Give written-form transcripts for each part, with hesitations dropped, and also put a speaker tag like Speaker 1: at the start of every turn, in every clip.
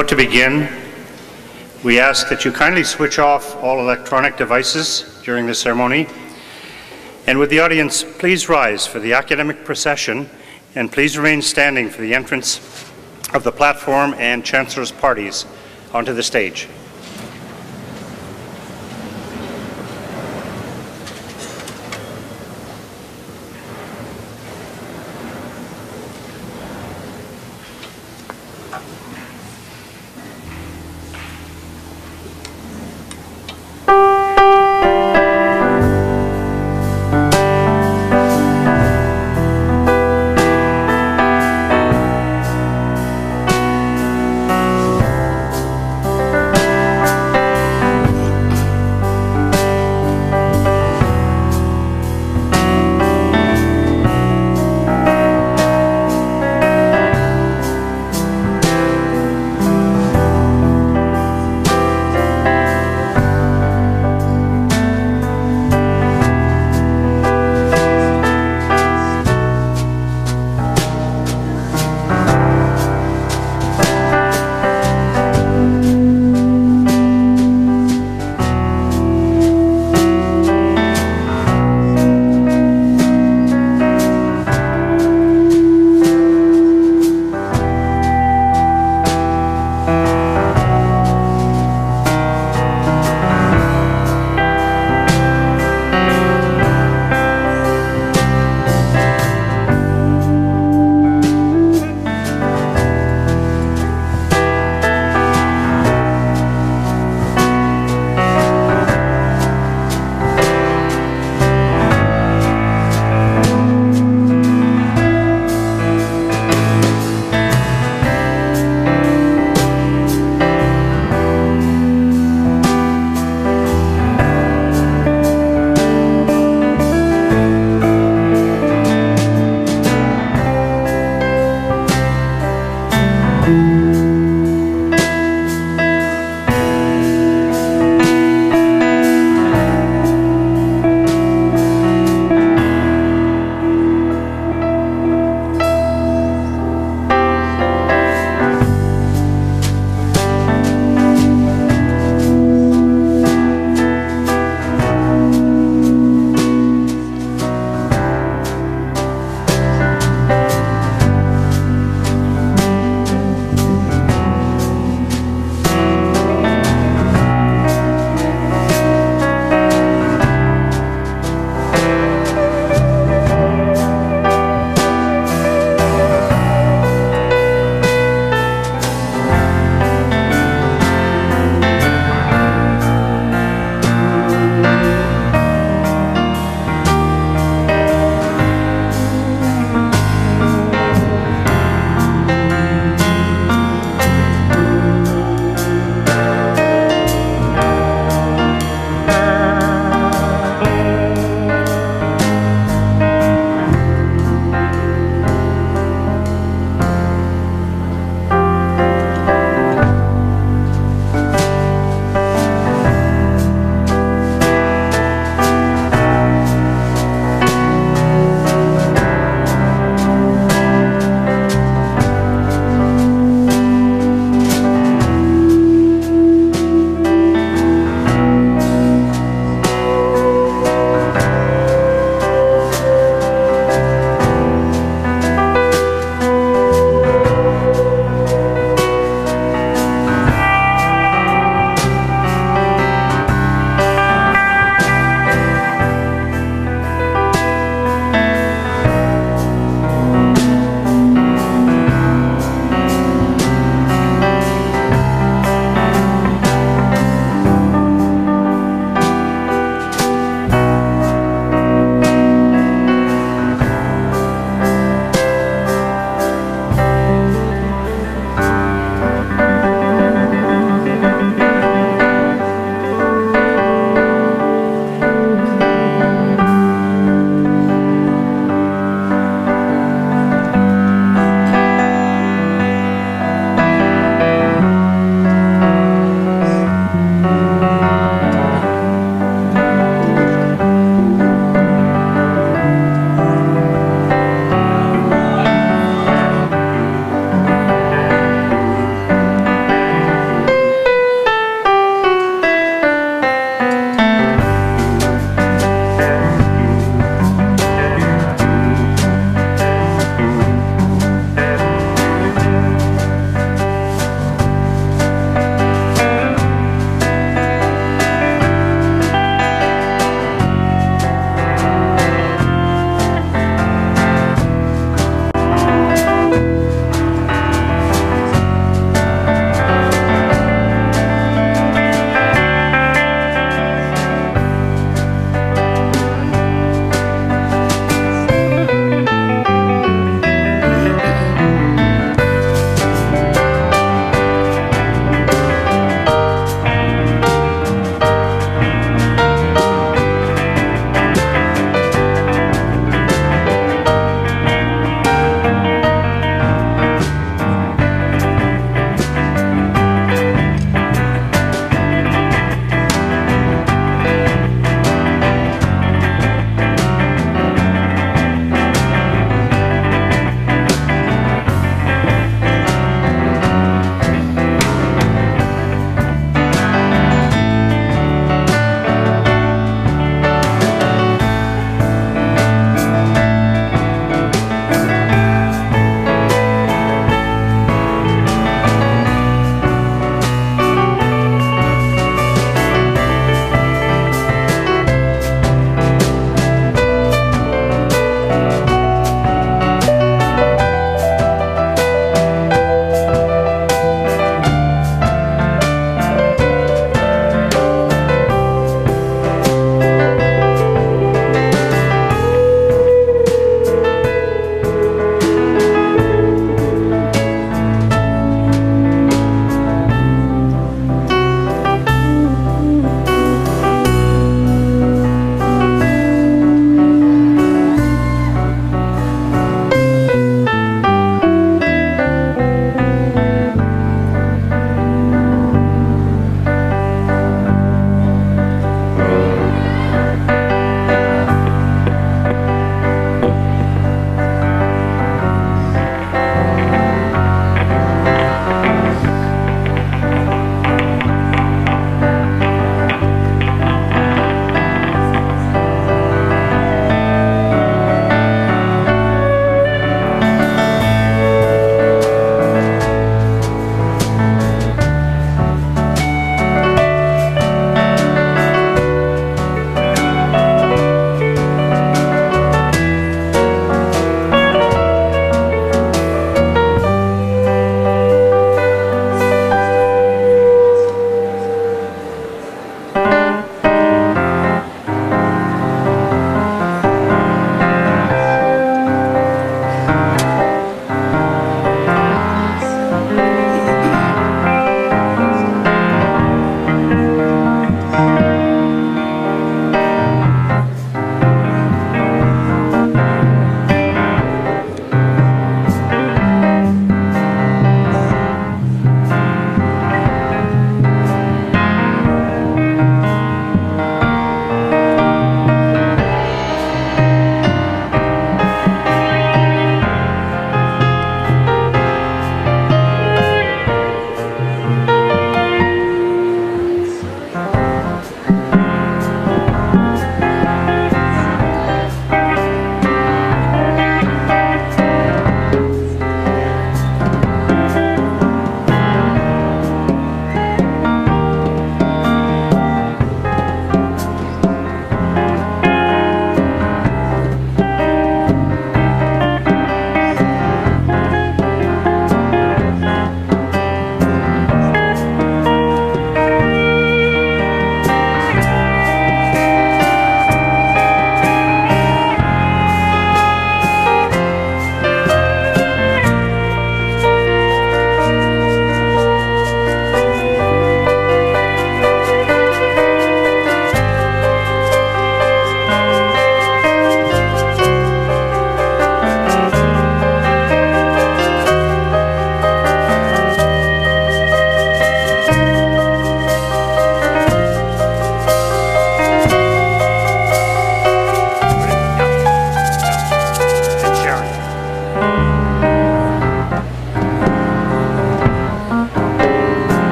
Speaker 1: About to begin, we ask that you kindly switch off all electronic devices during the ceremony. And would the audience please rise for the academic procession, and please remain standing for the entrance of the platform and Chancellor's parties onto the stage.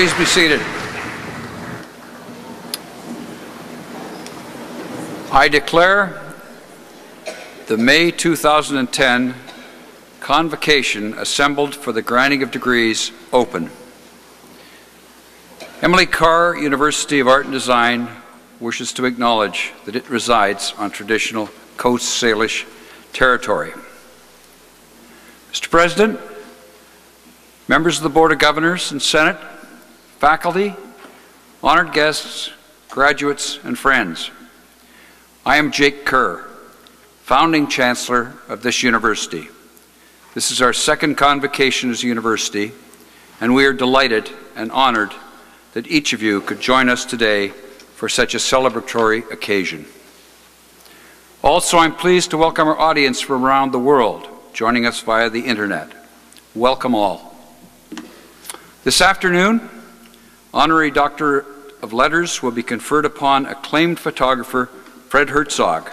Speaker 2: Please be seated. I declare the May 2010 convocation assembled for the granting of degrees open. Emily Carr, University of Art and Design, wishes to acknowledge that it resides on traditional Coast Salish territory. Mr. President, members of the Board of Governors and Senate, faculty, honored guests, graduates, and friends, I am Jake Carr, founding Chancellor of this university. This is our second convocation as a university, and we are delighted and honored that each of you could join us today for such a celebratory occasion. Also, I'm pleased to welcome our audience from around the world, joining us via the internet. Welcome all. This afternoon, Honorary Doctor of Letters will be conferred upon acclaimed photographer Fred Herzog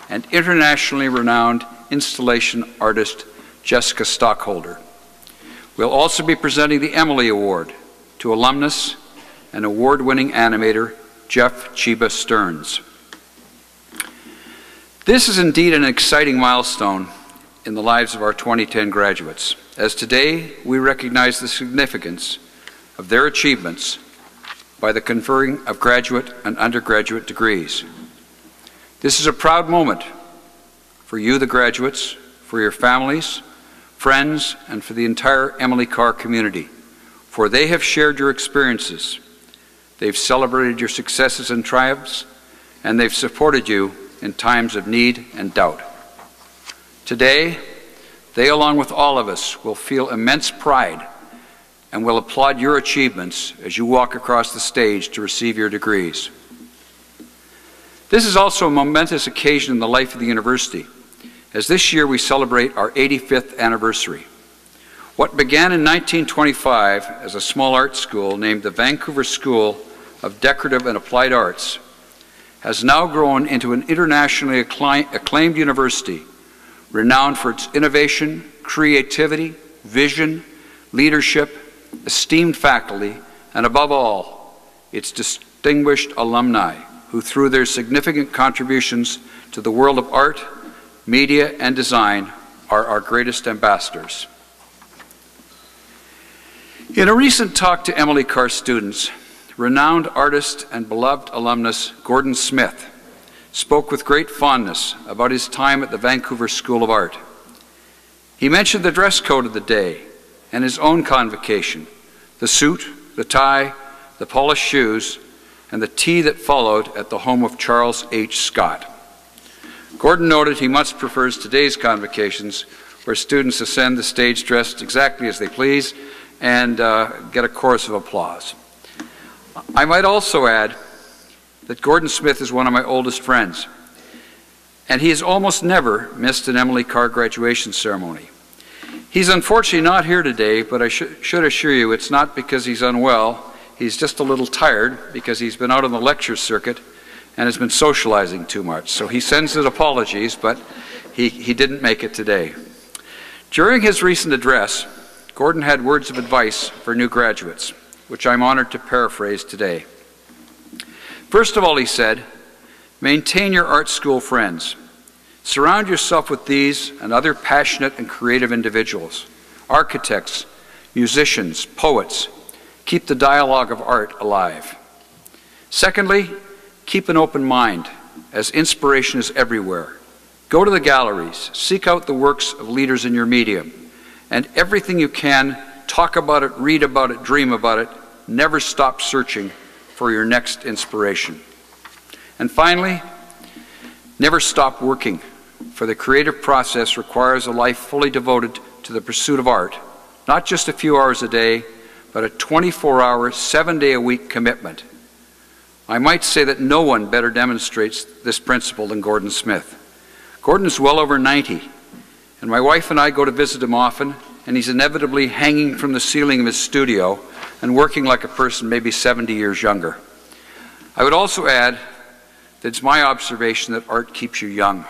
Speaker 2: and internationally renowned installation artist Jessica Stockholder. We'll also be presenting the Emily Award to alumnus and award-winning animator Jeff Chiba Stearns. This is indeed an exciting milestone in the lives of our 2010 graduates, as today we recognize the significance of their achievements by the conferring of graduate and undergraduate degrees. This is a proud moment for you, the graduates, for your families, friends, and for the entire Emily Carr community, for they have shared your experiences, they've celebrated your successes and triumphs, and they've supported you in times of need and doubt. Today, they, along with all of us, will feel immense pride and will applaud your achievements as you walk across the stage to receive your degrees. This is also a momentous occasion in the life of the university, as this year we celebrate our 85th anniversary. What began in 1925 as a small art school named the Vancouver School of Decorative and Applied Arts has now grown into an internationally acclaimed university, renowned for its innovation, creativity, vision, leadership, esteemed faculty, and above all, its distinguished alumni, who through their significant contributions to the world of art, media, and design are our greatest ambassadors. In a recent talk to Emily Carr students, renowned artist and beloved alumnus Gordon Smith spoke with great fondness about his time at the Vancouver School of Art. He mentioned the dress code of the day and his own convocation, the suit, the tie, the polished shoes, and the tea that followed at the home of Charles H. Scott. Gordon noted he much prefers today's convocations, where students ascend the stage dressed exactly as they please and get a chorus of applause. I might also add that Gordon Smith is one of my oldest friends, and he has almost never missed an Emily Carr graduation ceremony. He's unfortunately not here today, but I should assure you it's not because he's unwell. He's just a little tired because he's been out on the lecture circuit and has been socializing too much. So he sends his apologies, but he didn't make it today. During his recent address, Gordon had words of advice for new graduates, which I'm honored to paraphrase today. First of all, he said, maintain your art school friends. Surround yourself with these and other passionate and creative individuals, architects, musicians, poets. Keep the dialogue of art alive. Secondly, keep an open mind, as inspiration is everywhere. Go to the galleries, seek out the works of leaders in your medium, and everything you can, talk about it, read about it, dream about it. Never stop searching for your next inspiration. And finally, never stop working, for the creative process requires a life fully devoted to the pursuit of art, not just a few hours a day, but a 24-hour, 7-day-a-week commitment. I might say that no one better demonstrates this principle than Gordon Smith. Gordon is well over 90, and my wife and I go to visit him often, and he's inevitably hanging from the ceiling of his studio and working like a person maybe 70 years younger. I would also add that it's my observation that art keeps you young.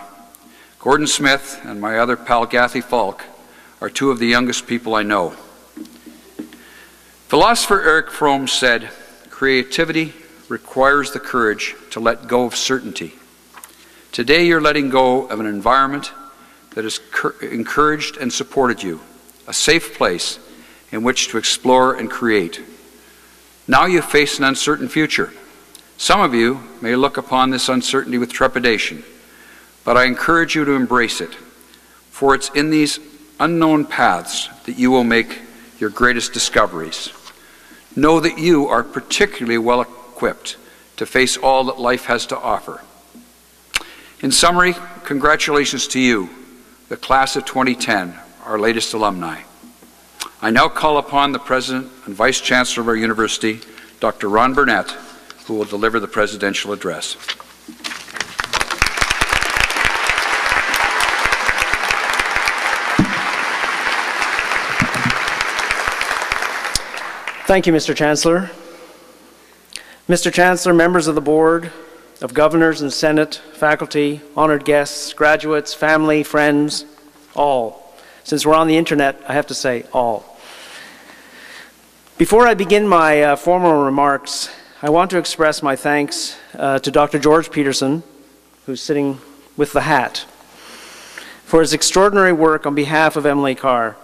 Speaker 2: Gordon Smith and my other pal Gathy Falk are two of the youngest people I know. Philosopher Erich Fromm said, creativity requires the courage to let go of certainty. Today you're letting go of an environment that has encouraged and supported you, a safe place in which to explore and create. Now you face an uncertain future. Some of you may look upon this uncertainty with trepidation, but I encourage you to embrace it, for it's in these unknown paths that you will make your greatest discoveries. Know that you are particularly well equipped to face all that life has to offer. In summary, congratulations to you, the class of 2010, our latest alumni. I now call upon the President and Vice Chancellor of our university, Dr. Ron Burnett, who will deliver the presidential address.
Speaker 3: Thank you, Mr. Chancellor. Mr. Chancellor, members of the Board of Governors and Senate, faculty, honored guests, graduates, family, friends, all. Since we're on the internet, I have to say all. Before I begin my formal remarks, I want to express my thanks to Dr. George Peterson, who's sitting with the hat, for his extraordinary work on behalf of Emily Carr.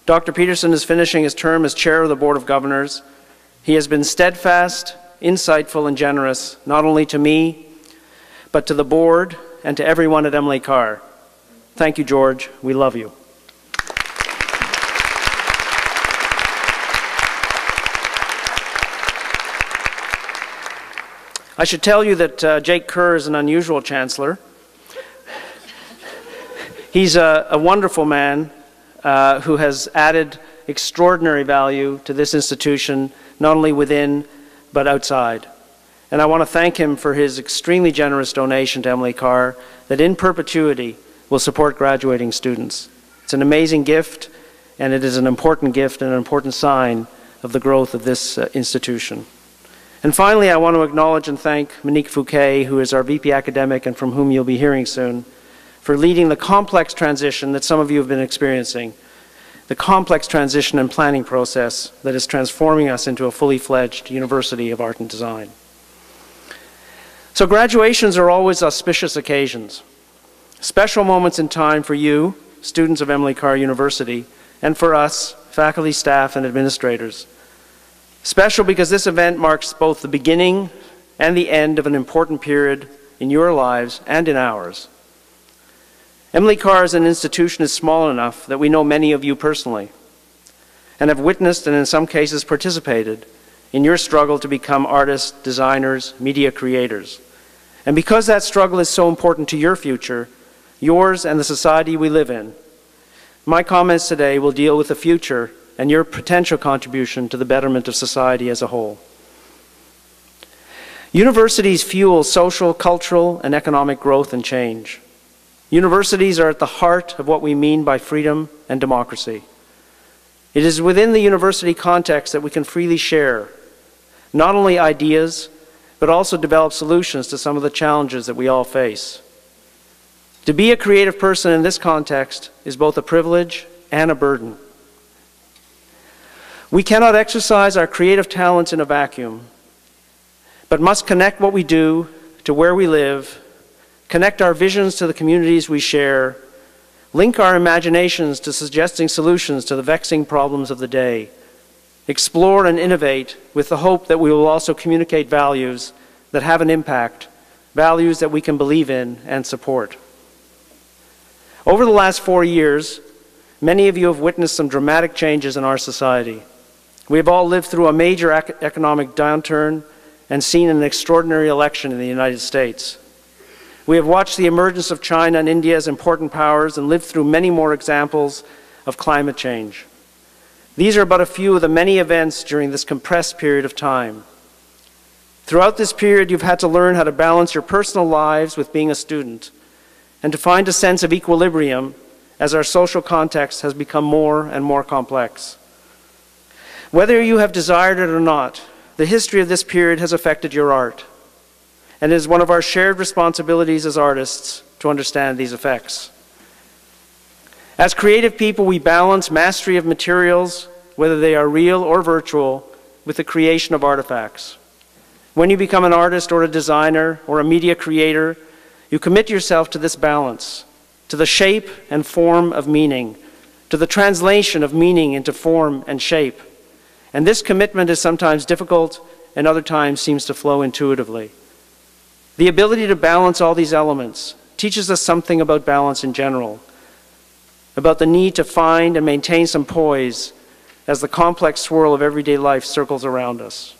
Speaker 3: Dr. Peterson is finishing his term as Chair of the Board of Governors. He has been steadfast, insightful, and generous, not only to me, but to the Board and to everyone at Emily Carr. Thank you, George. We love you. I should tell you that Jake Kerr is an unusual Chancellor. He's a wonderful man who has added extraordinary value to this institution, not only within, but outside. And I want to thank him for his extremely generous donation to Emily Carr that in perpetuity will support graduating students. It's an amazing gift, and it is an important gift and an important sign of the growth of this institution. And finally, I want to acknowledge and thank Monique Fouquet, who is our VP Academic and from whom you'll be hearing soon, for leading the complex transition that some of you have been experiencing, the complex transition and planning process that is transforming us into a fully fledged University of Art and Design. So graduations are always auspicious occasions, special moments in time for you, students of Emily Carr University, and for us, faculty, staff, and administrators. Special because this event marks both the beginning and the end of an important period in your lives and in ours. Emily Carr as an institution is small enough that we know many of you personally and have witnessed and in some cases participated in your struggle to become artists, designers, media creators. And because that struggle is so important to your future, yours and the society we live in, my comments today will deal with the future and your potential contribution to the betterment of society as a whole. Universities fuel social, cultural, and economic growth and change. Universities are at the heart of what we mean by freedom and democracy. It is within the university context that we can freely share not only ideas, but also develop solutions to some of the challenges that we all face. To be a creative person in this context is both a privilege and a burden. We cannot exercise our creative talents in a vacuum, but must connect what we do to where we live, connect our visions to the communities we share, link our imaginations to suggesting solutions to the vexing problems of the day, explore and innovate with the hope that we will also communicate values that have an impact, values that we can believe in and support. Over the last 4 years, many of you have witnessed some dramatic changes in our society. We have all lived through a major economic downturn and seen an extraordinary election in the United States. We have watched the emergence of China and India as important powers and lived through many more examples of climate change. These are but a few of the many events during this compressed period of time. Throughout this period, you've had to learn how to balance your personal lives with being a student and to find a sense of equilibrium as our social context has become more and more complex. Whether you have desired it or not, the history of this period has affected your art, and it is one of our shared responsibilities as artists to understand these effects. As creative people, we balance mastery of materials, whether they are real or virtual, with the creation of artifacts. When you become an artist or a designer or a media creator, you commit yourself to this balance, to the shape and form of meaning, to the translation of meaning into form and shape. And this commitment is sometimes difficult and other times seems to flow intuitively. The ability to balance all these elements teaches us something about balance in general, about the need to find and maintain some poise as the complex swirl of everyday life circles around us.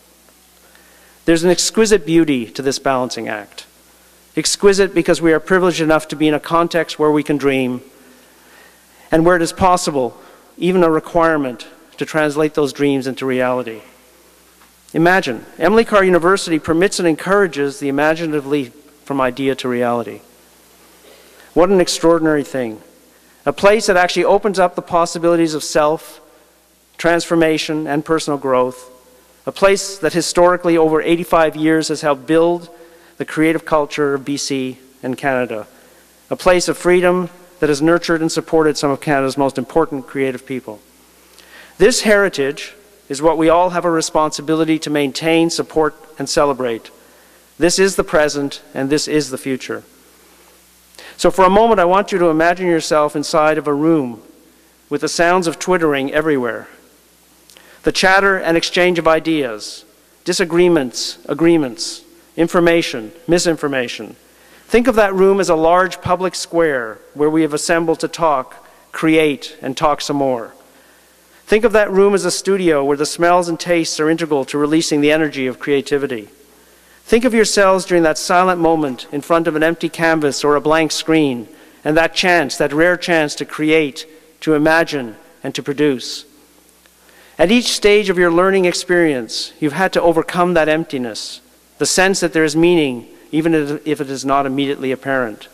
Speaker 3: There's an exquisite beauty to this balancing act. Exquisite because we are privileged enough to be in a context where we can dream and where it is possible, even a requirement, to translate those dreams into reality. Imagine, Emily Carr University permits and encourages the imaginative leap from idea to reality. What an extraordinary thing. A place that actually opens up the possibilities of self, transformation, and personal growth. A place that historically over 85 years has helped build the creative culture of BC and Canada. A place of freedom that has nurtured and supported some of Canada's most important creative people. This heritage is what we all have a responsibility to maintain, support, and celebrate. This is the present, and this is the future. So for a moment, I want you to imagine yourself inside of a room with the sounds of twittering everywhere. The chatter and exchange of ideas, disagreements, agreements, information, misinformation. Think of that room as a large public square where we have assembled to talk, create, and talk some more. Think of that room as a studio where the smells and tastes are integral to releasing the energy of creativity. Think of yourselves during that silent moment in front of an empty canvas or a blank screen, and that chance, that rare chance to create, to imagine, and to produce. At each stage of your learning experience, you've had to overcome that emptiness, the sense that there is meaning, even if it is not immediately apparent.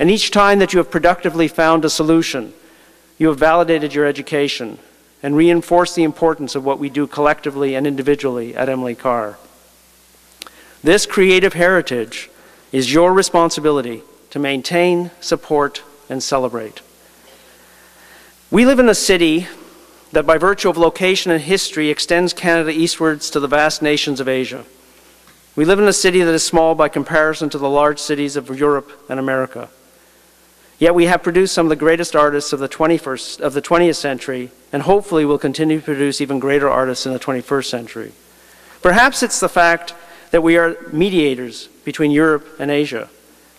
Speaker 3: And each time that you have productively found a solution, you have validated your education and reinforced the importance of what we do collectively and individually at Emily Carr. This creative heritage is your responsibility to maintain, support, and celebrate. We live in a city that by virtue of location and history extends Canada eastwards to the vast nations of Asia. We live in a city that is small by comparison to the large cities of Europe and America. Yet we have produced some of the greatest artists of the 20th century, and hopefully will continue to produce even greater artists in the 21st century. Perhaps it's the fact that we are mediators between Europe and Asia.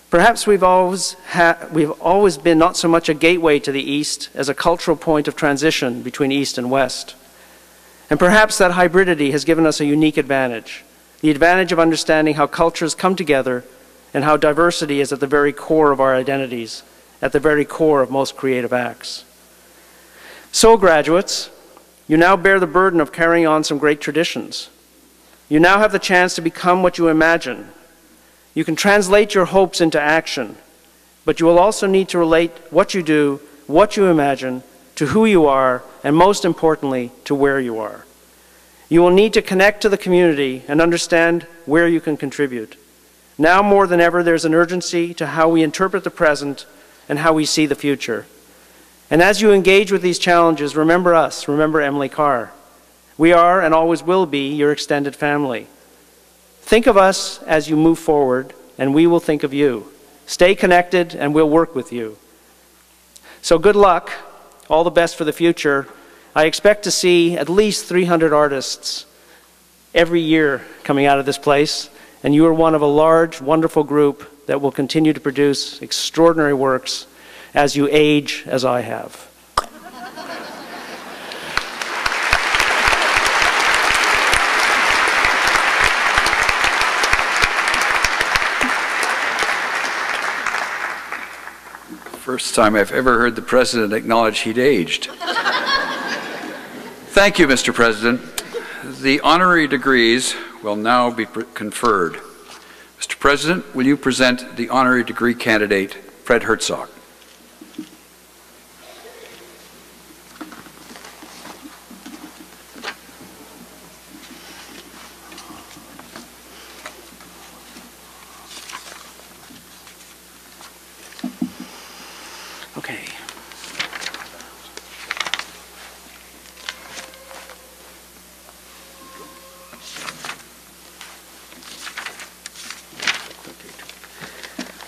Speaker 3: Perhaps we've always been not so much a gateway to the East as a cultural point of transition between East and West. And perhaps that hybridity has given us a unique advantage, the advantage of understanding how cultures come together and how diversity is at the very core of our identities, at the very core of most creative acts. So, graduates, you now bear the burden of carrying on some great traditions. You now have the chance to become what you imagine. You can translate your hopes into action, but you will also need to relate what you do, what you imagine, to who you are, and most importantly, to where you are. You will need to connect to the community and understand where you can contribute. Now more than ever, there's an urgency to how we interpret the present and how we see the future. And as you engage with these challenges, remember us, remember Emily Carr. We are and always will be your extended family. Think of us as you move forward, and we will think of you. Stay connected, and we'll work with you. So good luck. All the best for the future. I expect to see at least 300 artists every year coming out of this place, and you are one of a large, wonderful group that will continue to produce extraordinary works as you age, as I have.
Speaker 2: First time I've ever heard the President acknowledge he'd aged. Thank you, Mr. President. The honorary degrees will now be conferred. Mr. President, will you present the honorary degree candidate, Fred Herzog?
Speaker 3: Okay.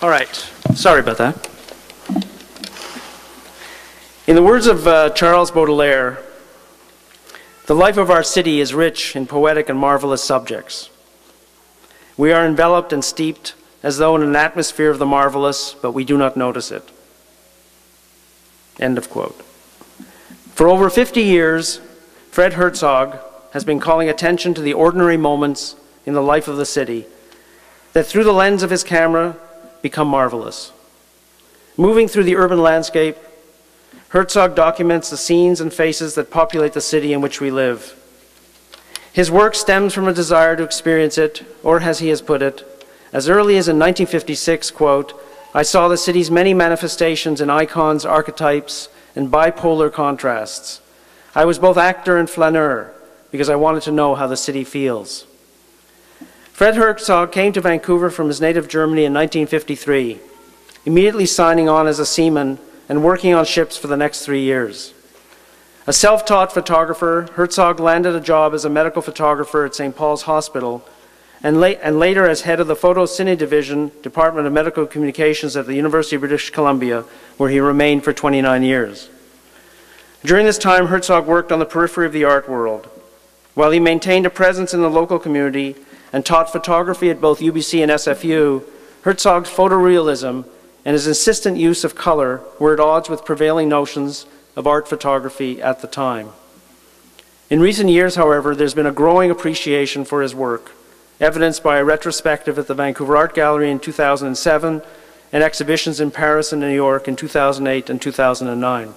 Speaker 3: All right. Sorry about that. In the words of Charles Baudelaire, the life of our city is rich in poetic and marvelous subjects. We are enveloped and steeped as though in an atmosphere of the marvelous, but we do not notice it. End of quote. For over 50 years, Fred Herzog has been calling attention to the ordinary moments in the life of the city that through the lens of his camera become marvelous. Moving through the urban landscape, Herzog documents the scenes and faces that populate the city in which we live. His work stems from a desire to experience it, or as he has put it, as early as in 1956, quote, I saw the city's many manifestations in icons, archetypes, and bipolar contrasts. I was both actor and flaneur because I wanted to know how the city feels. Fred Herzog came to Vancouver from his native Germany in 1953, immediately signing on as a seaman and working on ships for the next 3 years. A self-taught photographer, Herzog landed a job as a medical photographer at St. Paul's Hospital and later as head of the Photo Cine Division, Department of Medical Communications at the University of British Columbia, where he remained for 29 years. During this time, Herzog worked on the periphery of the art world. While he maintained a presence in the local community and taught photography at both UBC and SFU, Herzog's photorealism and his insistent use of color were at odds with prevailing notions of art photography at the time. In recent years, however, there's been a growing appreciation for his work, evidenced by a retrospective at the Vancouver Art Gallery in 2007 and exhibitions in Paris and New York in 2008 and 2009.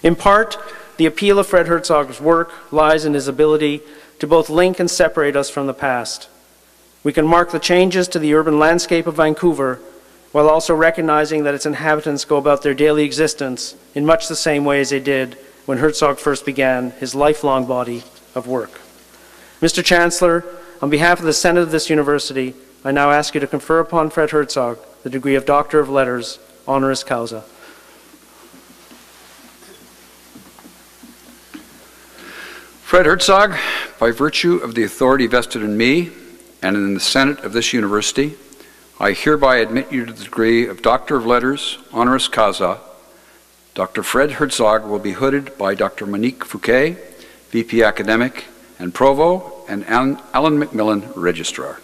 Speaker 3: In part, the appeal of Fred Herzog's work lies in his ability to both link and separate us from the past. We can mark the changes to the urban landscape of Vancouver while also recognizing that its inhabitants go about their daily existence in much the same way as they did when Herzog first began his lifelong body of work. Mr. Chancellor, on behalf of the Senate of this university, I now ask you to confer upon Fred Herzog the degree of Doctor of Letters, honoris causa.
Speaker 2: Fred Herzog, by virtue of the authority vested in me and in the Senate of this university, I hereby admit you to the degree of Doctor of Letters, honoris causa. Dr. Fred Herzog will be hooded by Dr. Monique Fouquet, VP Academic and Provost and Alan McMillan, Registrar.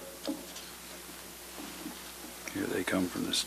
Speaker 2: Here they come from this.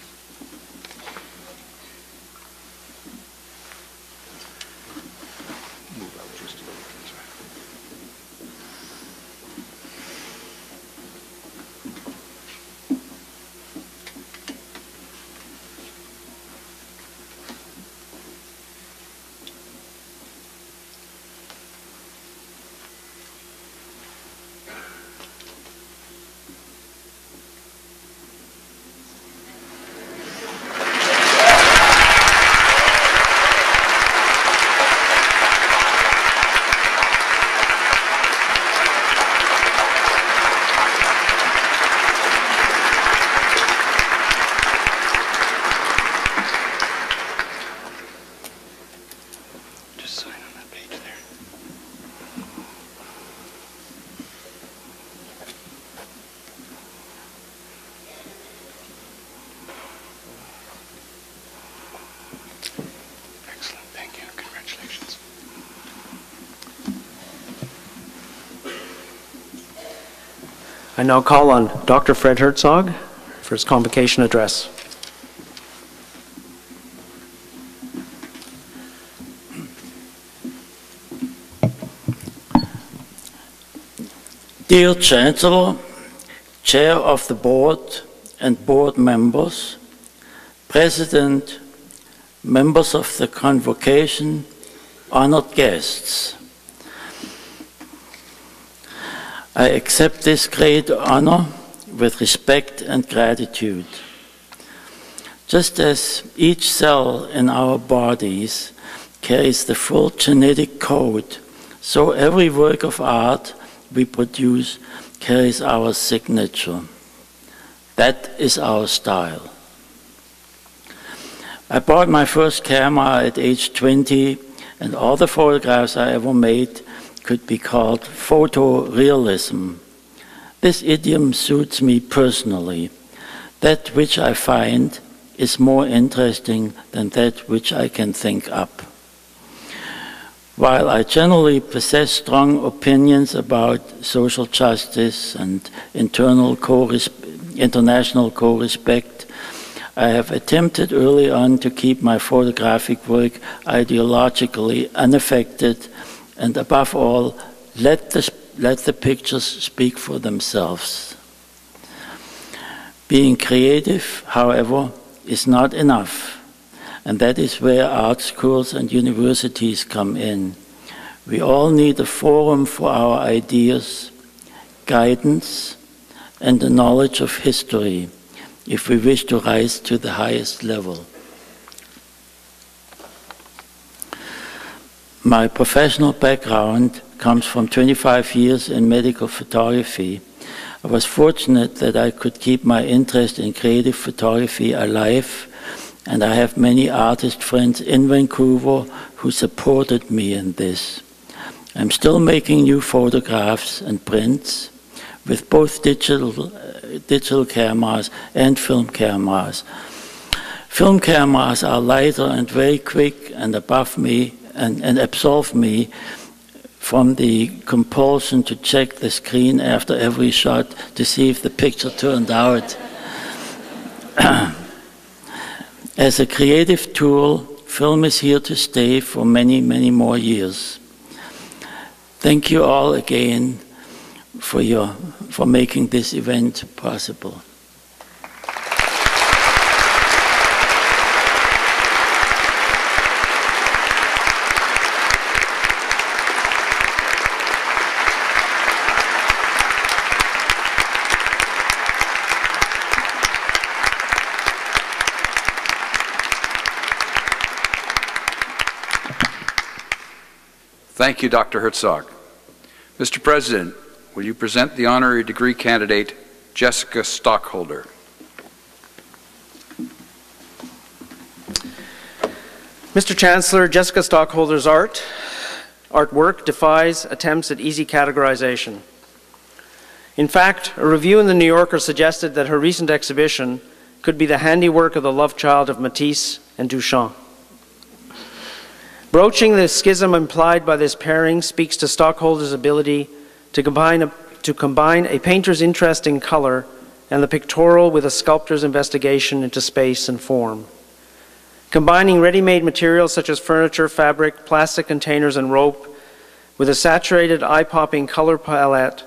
Speaker 3: I now call on Dr. Fred Herzog for his convocation address.
Speaker 4: Dear Chancellor, Chair of the Board and Board members, President, members of the Convocation, honored guests, I accept this great honor with respect and gratitude. Just as each cell in our bodies carries the full genetic code, so every work of art we produce carries our signature. That is our style. I bought my first camera at age 20, and all the photographs I ever made could be called photorealism. This idiom suits me personally. That which I find is more interesting than that which I can think up. While I generally possess strong opinions about social justice and international co-respect, I have attempted early on to keep my photographic work ideologically unaffected, and above all, let the pictures speak for themselves. Being creative, however, is not enough, and that is where art schools and universities come in. We all need a forum for our ideas, guidance, and the knowledge of history if we wish to rise to the highest level. My professional background comes from 25 years in medical photography. I was fortunate that I could keep my interest in creative photography alive, and I have many artist friends in Vancouver who supported me in this. I'm still making new photographs and prints with both digital cameras and film cameras. Film cameras are lighter and very quick and above me and absolve me from the compulsion to check the screen after every shot to see if the picture turned out. As a creative tool, film is here to stay for many, many more years. Thank you all again for making this event possible.
Speaker 2: Thank you, Dr. Herzog. Mr. President, will you present the honorary degree candidate, Jessica Stockholder?
Speaker 3: Mr. Chancellor, Jessica Stockholder's artwork defies attempts at easy categorization. In fact, a review in the New Yorker suggested that her recent exhibition could be the handiwork of the love child of Matisse and Duchamp. Broaching the schism implied by this pairing speaks to Stockholder's ability to combine to combine a painter's interest in color and the pictorial with a sculptor's investigation into space and form. Combining ready-made materials such as furniture, fabric, plastic containers, and rope with a saturated, eye-popping color palette,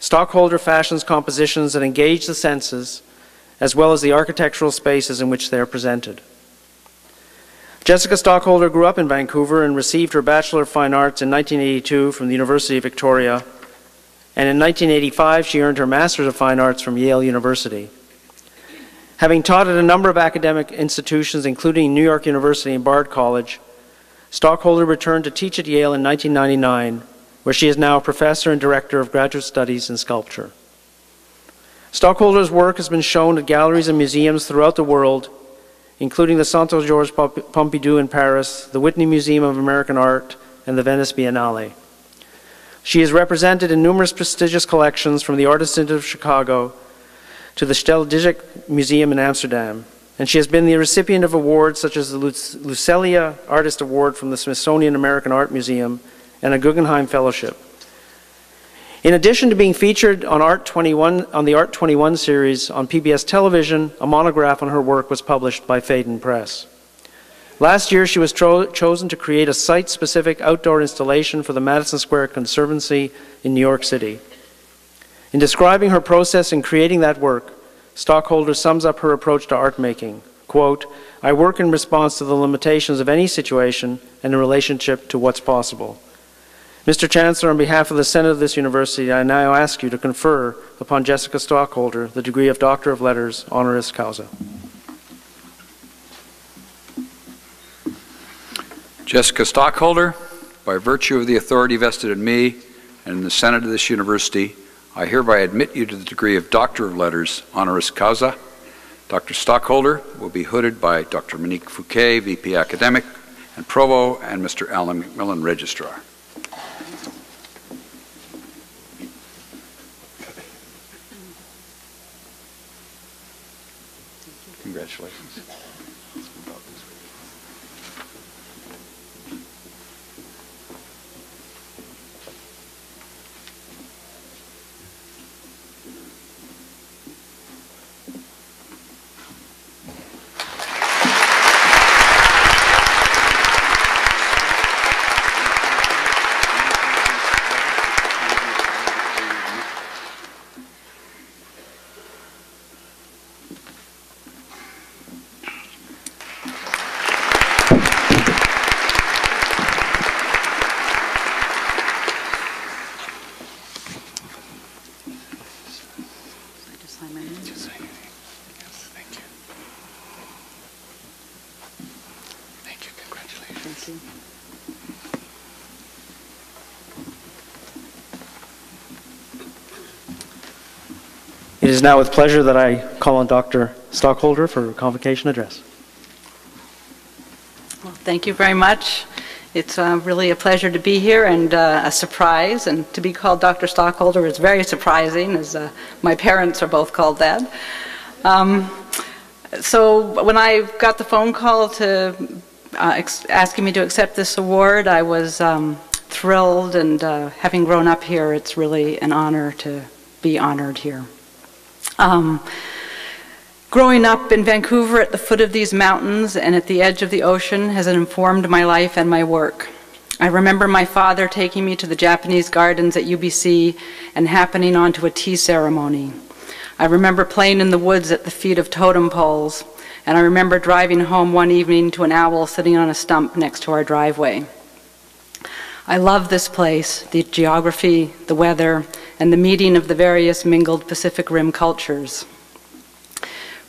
Speaker 3: Stockholder fashions compositions that engage the senses, as well as the architectural spaces in which they are presented. Jessica Stockholder grew up in Vancouver and received her Bachelor of Fine Arts in 1982 from the University of Victoria, and in 1985 she earned her Master's of Fine Arts from Yale University. Having taught at a number of academic institutions, including New York University and Bard College, Stockholder returned to teach at Yale in 1999, where she is now a professor and director of graduate studies in sculpture. Stockholder's work has been shown at galleries and museums throughout the world, including the Centre Georges Pompidou in Paris, the Whitney Museum of American Art, and the Venice Biennale. She is represented in numerous prestigious collections, from the Art Institute of Chicago to the Stedelijk Museum in Amsterdam, and she has been the recipient of awards such as the Lucelia Artist Award from the Smithsonian American Art Museum and a Guggenheim Fellowship. In addition to being featured on the Art 21 series on PBS television, a monograph on her work was published by Phaidon Press. Last year, she was chosen to create a site-specific outdoor installation for the Madison Square Conservancy in New York City. In describing her process in creating that work, Stockholder sums up her approach to art making. Quote, "I work in response to the limitations of any situation and in relationship to what's possible." Mr. Chancellor, on behalf of the Senate of this university, I now ask you to confer upon Jessica Stockholder the degree of Doctor of Letters, honoris causa.
Speaker 2: Jessica Stockholder, by virtue of the authority vested in me and in the Senate of this university, I hereby admit you to the degree of Doctor of Letters, honoris causa. Dr. Stockholder will be hooded by Dr. Monique Fouquet, VP Academic and Provo, and Mr. Alan McMillan, Registrar. Congratulations.
Speaker 3: It is now with pleasure that I call on Dr. Stockholder for a convocation address.
Speaker 5: Well, thank you very much. It's really a pleasure to be here and a surprise, and to be called Dr. Stockholder is very surprising, as my parents are both called that. So when I got the phone call to asking me to accept this award, I was thrilled, and having grown up here, it's really an honor to be honored here. Growing up in Vancouver at the foot of these mountains and at the edge of the ocean has informed my life and my work. I remember my father taking me to the Japanese gardens at UBC and happening onto a tea ceremony. I remember playing in the woods at the feet of totem poles, and I remember driving home one evening to an owl sitting on a stump next to our driveway. I love this place, the geography, the weather, and the meeting of the various mingled Pacific Rim cultures.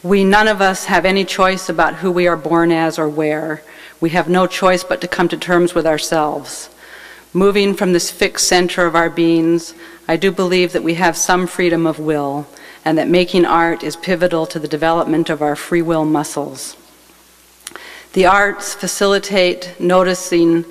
Speaker 5: None of us have any choice about who we are born as or where. We have no choice but to come to terms with ourselves. Moving from this fixed center of our beings, I do believe that we have some freedom of will, and that making art is pivotal to the development of our free will muscles. The arts facilitate noticing,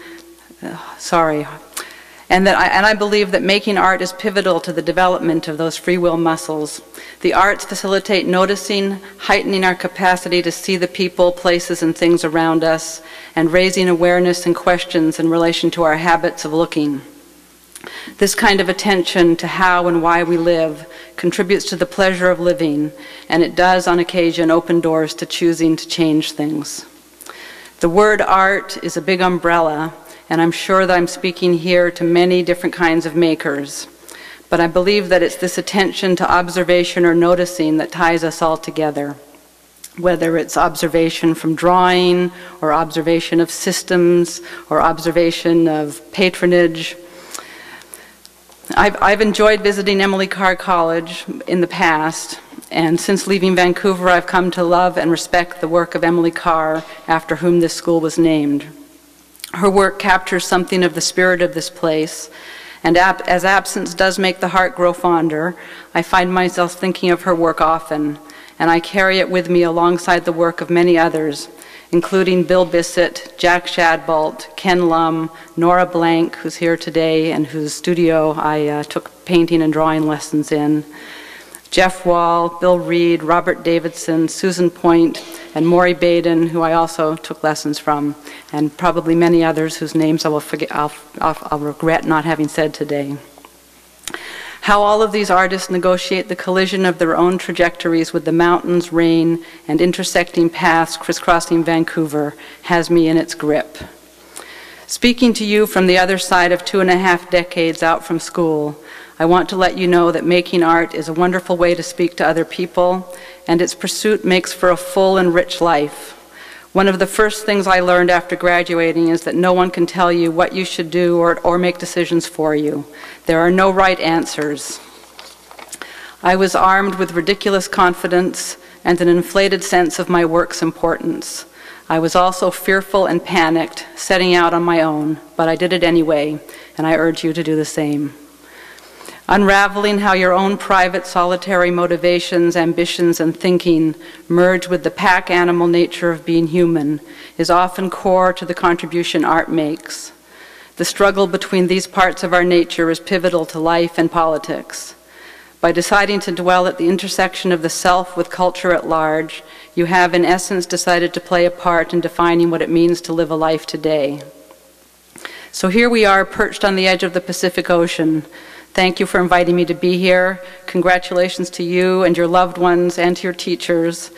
Speaker 5: and I believe that making art is pivotal to the development of those free will muscles. The arts facilitate noticing, heightening our capacity to see the people, places, and things around us, and raising awareness and questions in relation to our habits of looking. This kind of attention to how and why we live contributes to the pleasure of living, and it does on occasion open doors to choosing to change things. The word art is a big umbrella, and I'm sure that I'm speaking here to many different kinds of makers. But I believe that it's this attention to observation or noticing that ties us all together. Whether it's observation from drawing, or observation of systems, or observation of patronage. I've enjoyed visiting Emily Carr College in the past, and since leaving Vancouver, I've come to love and respect the work of Emily Carr, after whom this school was named. Her work captures something of the spirit of this place, and as absence does make the heart grow fonder, I find myself thinking of her work often, and I carry it with me alongside the work of many others, including Bill Bissett, Jack Shadbolt, Ken Lum, Nora Blank, who's here today and whose studio I took painting and drawing lessons in, Jeff Wall, Bill Reed, Robert Davidson, Susan Point, and Maury Baden, who I also took lessons from, and probably many others whose names I will forget, I'll regret not having said today. How all of these artists negotiate the collision of their own trajectories with the mountains, rain, and intersecting paths crisscrossing Vancouver has me in its grip. Speaking to you from the other side of 2.5 decades out from school, I want to let you know that making art is a wonderful way to speak to other people, and its pursuit makes for a full and rich life. One of the first things I learned after graduating is that no one can tell you what you should do or make decisions for you. There are no right answers. I was armed with ridiculous confidence and an inflated sense of my work's importance. I was also fearful and panicked, setting out on my own, but I did it anyway, and I urge you to do the same. Unraveling how your own private solitary motivations, ambitions, and thinking merge with the pack animal nature of being human is often core to the contribution art makes. The struggle between these parts of our nature is pivotal to life and politics. By deciding to dwell at the intersection of the self with culture at large, you have in essence decided to play a part in defining what it means to live a life today. So here we are, perched on the edge of the Pacific Ocean. Thank you for inviting me to be here. Congratulations to you and your loved ones and to your teachers,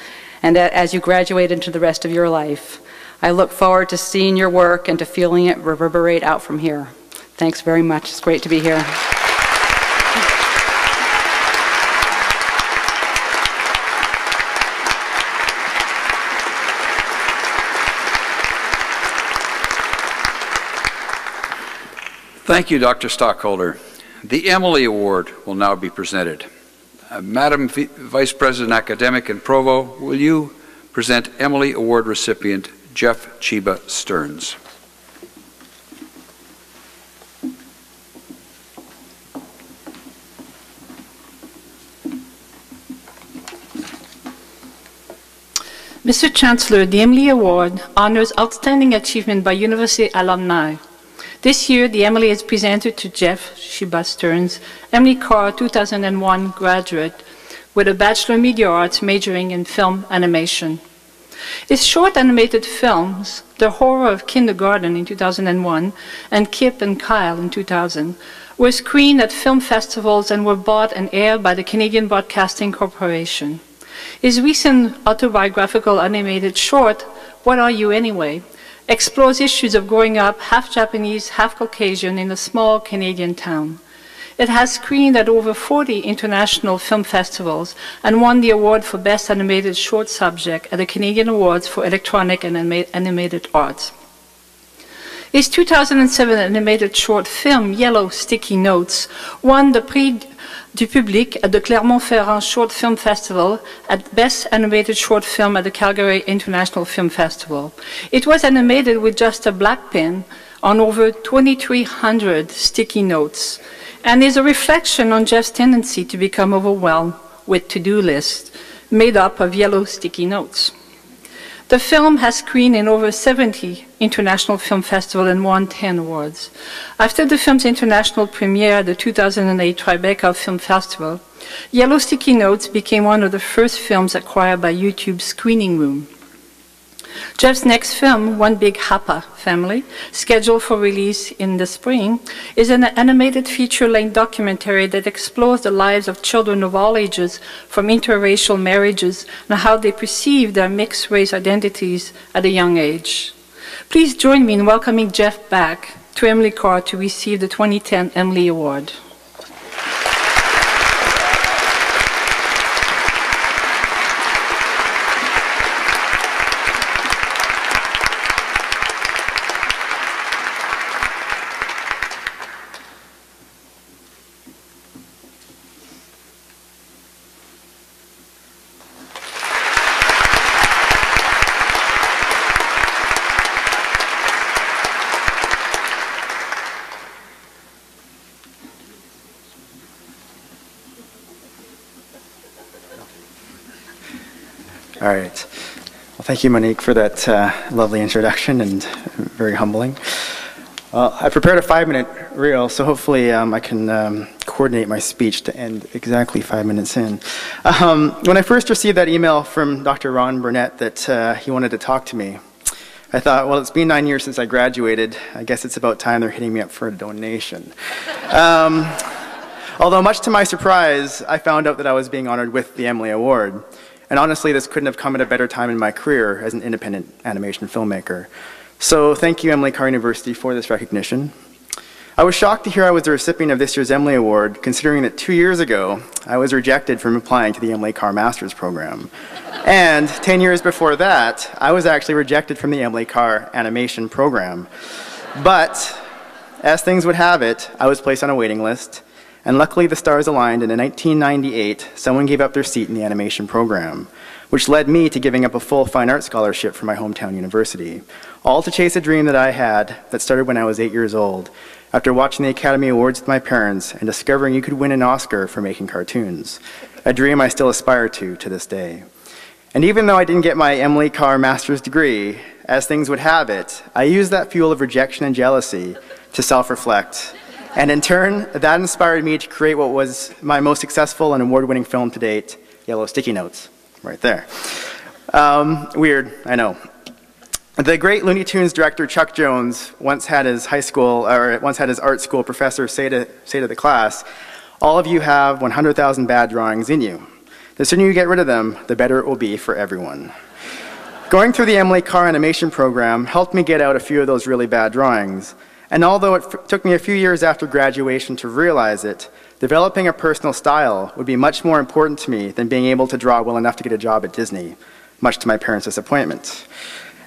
Speaker 5: and as you graduate into the rest of your life. I look forward to seeing your work and to feeling it reverberate out from here. Thanks very much. It's great to be here.
Speaker 2: Thank you, Dr. Stockholder. The Emily Award will now be presented. Madam Vice President Academic and Provo, will you present Emily Award recipient Jeff Chiba Stearns?
Speaker 6: Mr. Chancellor, the Emily Award honors outstanding achievement by university alumni. This year, the Emily is presented to Jeff Chiba Stearns, Emily Carr 2001 graduate with a Bachelor of Media Arts majoring in film animation. His short animated films, The Horror of Kindergarten in 2001 and Kip and Kyle in 2000, were screened at film festivals and were bought and aired by the Canadian Broadcasting Corporation. His recent autobiographical animated short, What Are You Anyway?, explores issues of growing up half Japanese, half Caucasian in a small Canadian town. It has screened at over 40 international film festivals and won the award for Best Animated Short Subject at the Canadian Awards for Electronic and Animated Arts. His 2007 animated short film, Yellow Sticky Notes, won the Prix du Public at the Clermont-Ferrand Short Film Festival at Best Animated Short Film at the Calgary International Film Festival. It was animated with just a black pen on over 2,300 sticky notes, and is a reflection on Jeff's tendency to become overwhelmed with to-do lists made up of yellow sticky notes. The film has screened in over 70 international film festivals and won 10 awards. After the film's international premiere at the 2008 Tribeca Film Festival, Yellow Sticky Notes became one of the first films acquired by YouTube's Screening Room. Jeff's next film, One Big Hapa Family, scheduled for release in the spring, is an animated feature-length documentary that explores the lives of children of all ages from interracial marriages and how they perceive their mixed-race identities at a young age. Please join me in welcoming Jeff back to Emily Carr to receive the 2010 Emily Award.
Speaker 7: All right. Well, thank you, Monique, for that lovely introduction and very humbling. I prepared a 5-minute reel, so hopefully I can coordinate my speech to end exactly 5 minutes in. When I first received that email from Dr. Ron Burnett that he wanted to talk to me, I thought, well, it's been 9 years since I graduated. I guess it's about time they're hitting me up for a donation. Although much to my surprise, I found out that I was being honored with the Emily Award. And honestly, this couldn't have come at a better time in my career as an independent animation filmmaker. So thank you, Emily Carr University, for this recognition. I was shocked to hear I was the recipient of this year's Emily Award, considering that 2 years ago, I was rejected from applying to the Emily Carr Master's Program. And 10 years before that, I was actually rejected from the Emily Carr Animation Program. But as things would have it, I was placed on a waiting list. And luckily the stars aligned, and in 1998, someone gave up their seat in the animation program, which led me to giving up a full fine arts scholarship for my hometown university, all to chase a dream that I had that started when I was 8 years old, after watching the Academy Awards with my parents and discovering you could win an Oscar for making cartoons, a dream I still aspire to this day. And even though I didn't get my Emily Carr master's degree, as things would have it, I used that fuel of rejection and jealousy to self-reflect. And in turn, that inspired me to create what was my most successful and award-winning film to date, Yellow Sticky Notes, right there. Weird, I know. The great Looney Tunes director Chuck Jones once had his art school professor say to the class, "All of you have 100,000 bad drawings in you. The sooner you get rid of them, the better it will be for everyone." Going through the Emily Carr Animation Program helped me get out a few of those really bad drawings. And although it took me a few years after graduation to realize it, developing a personal style would be much more important to me than being able to draw well enough to get a job at Disney, much to my parents' disappointment.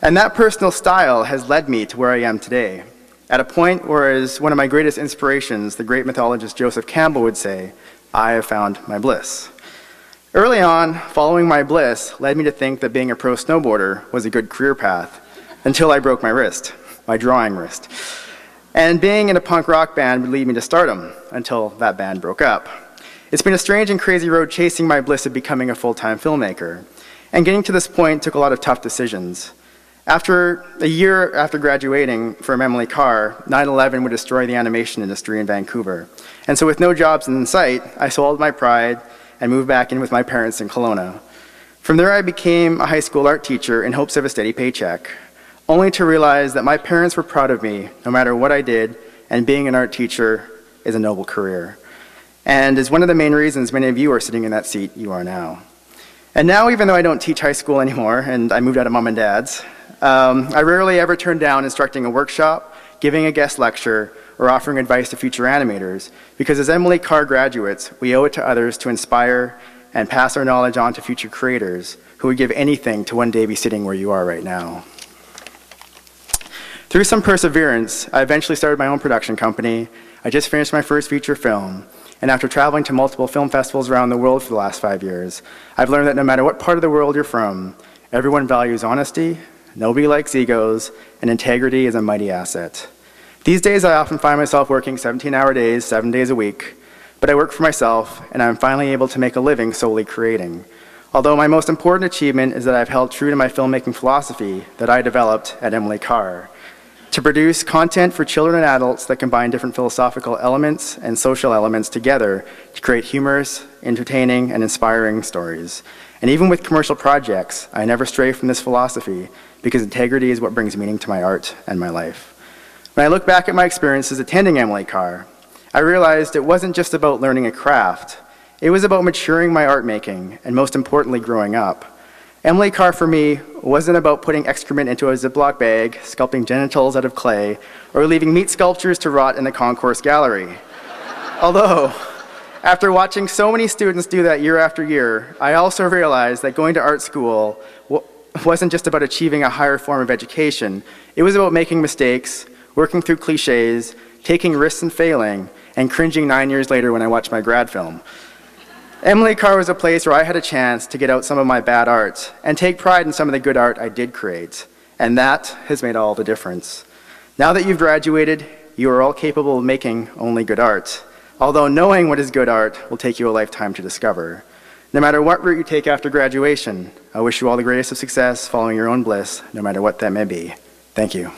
Speaker 7: And that personal style has led me to where I am today, at a point where, as one of my greatest inspirations, the great mythologist Joseph Campbell would say, "I have found my bliss." Early on, following my bliss led me to think that being a pro snowboarder was a good career path, until I broke my wrist, my drawing wrist. And being in a punk rock band would lead me to stardom, until that band broke up. It's been a strange and crazy road chasing my bliss of becoming a full-time filmmaker. And getting to this point took a lot of tough decisions. After a year after graduating from Emily Carr, 9/11 would destroy the animation industry in Vancouver. And so with no jobs in sight, I swallowed my pride and moved back in with my parents in Kelowna. From there, I became a high school art teacher in hopes of a steady paycheck, only to realize that my parents were proud of me no matter what I did, and being an art teacher is a noble career. And is one of the main reasons many of you are sitting in that seat you are now. And now, even though I don't teach high school anymore, and I moved out of mom and dad's, I rarely ever turn down instructing a workshop, giving a guest lecture, or offering advice to future animators, because as Emily Carr graduates, we owe it to others to inspire and pass our knowledge on to future creators who would give anything to one day be sitting where you are right now. Through some perseverance, I eventually started my own production company. I just finished my first feature film, and after traveling to multiple film festivals around the world for the last 5 years, I've learned that no matter what part of the world you're from, everyone values honesty, nobody likes egos, and integrity is a mighty asset. These days, I often find myself working 17-hour days, 7 days a week, but I work for myself, and I'm finally able to make a living solely creating. Although my most important achievement is that I've held true to my filmmaking philosophy that I developed at Emily Carr, to produce content for children and adults that combine different philosophical elements and social elements together to create humorous, entertaining, and inspiring stories. And even with commercial projects, I never stray from this philosophy because integrity is what brings meaning to my art and my life. When I look back at my experiences attending Emily Carr, I realized it wasn't just about learning a craft. It was about maturing my art making, and most importantly, growing up. Emily Carr for me wasn't about putting excrement into a Ziploc bag, sculpting genitals out of clay, or leaving meat sculptures to rot in the concourse gallery. Although, after watching so many students do that year after year, I also realized that going to art school wasn't just about achieving a higher form of education. It was about making mistakes, working through cliches, taking risks and failing, and cringing 9 years later when I watched my grad film. Emily Carr was a place where I had a chance to get out some of my bad art and take pride in some of the good art I did create. And that has made all the difference. Now that you've graduated, you are all capable of making only good art. Although knowing what is good art will take you a lifetime to discover. No matter what route you take after graduation, I wish you all the greatest of success following your own bliss, no matter what that may be. Thank you.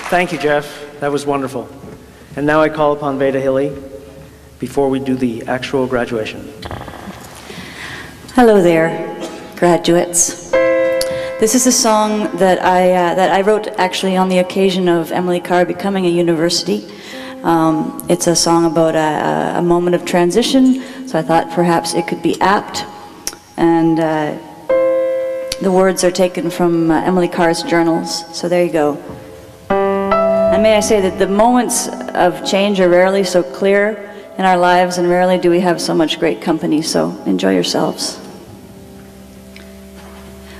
Speaker 3: Thank you, Jeff. That was wonderful. And now I call upon Veda Hilly before we do the actual graduation.
Speaker 8: Hello there, graduates. This is a song that I wrote actually on the occasion of Emily Carr becoming a university. It's a song about a moment of transition, so I thought perhaps it could be apt. And the words are taken from Emily Carr's journals, so there you go. And may I say that the moments of change are rarely so clear in our lives, and rarely do we have so much great company, so enjoy yourselves.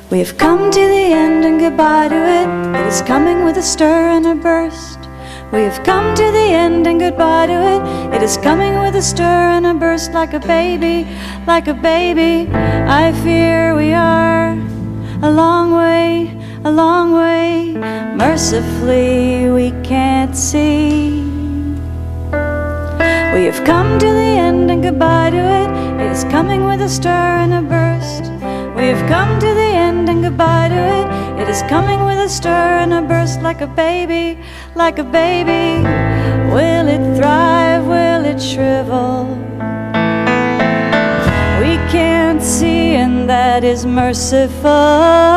Speaker 8: We have come to the end and goodbye to it. It is coming with a stir and a burst. We have come to the end and goodbye to it. It is coming with a stir and a burst, like a baby, like a baby. I fear we are a long way, a long way. Mercifully we can't see. We have come to the end and goodbye to it. It is coming with a stir and a burst. We have come to the end and goodbye to it. It is coming with a stir and a burst, like a baby, like a baby. Will it thrive? Will it shrivel? We can't see, and that is merciful.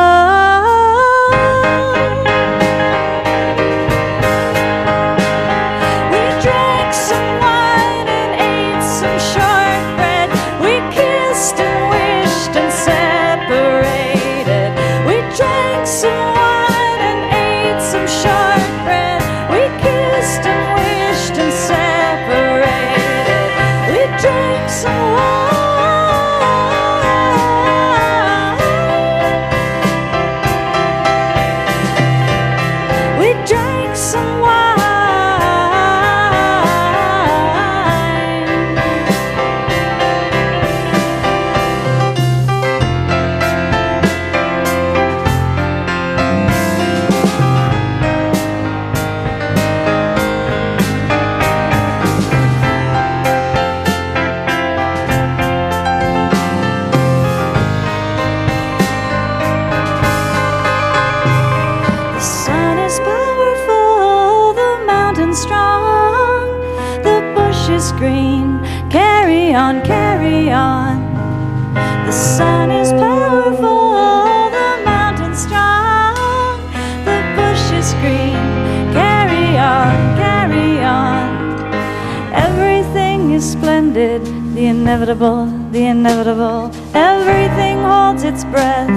Speaker 8: The inevitable, everything holds its breath,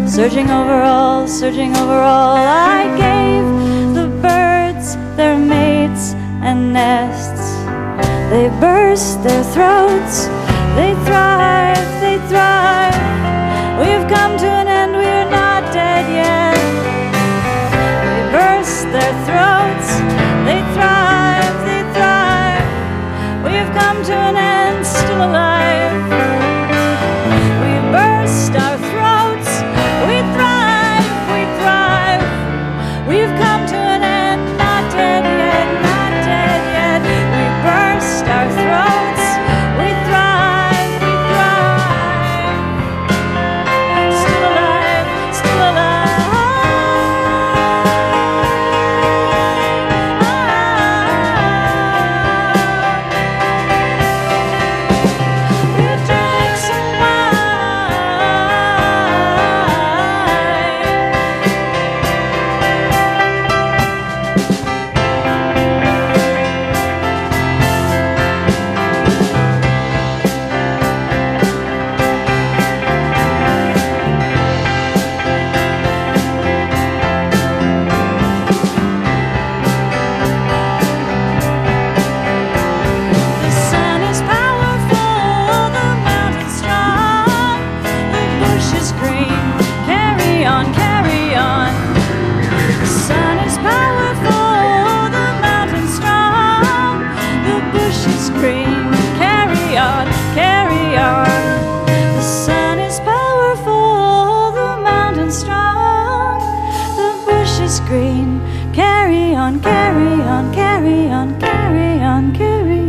Speaker 8: surging over all, surging over all. I gave the birds their mates and nests. They burst their throats, they thrive, they thrive. We have come to an end, we are not dead yet. They burst their throats, they thrive, they thrive. We have come to an end, still alive.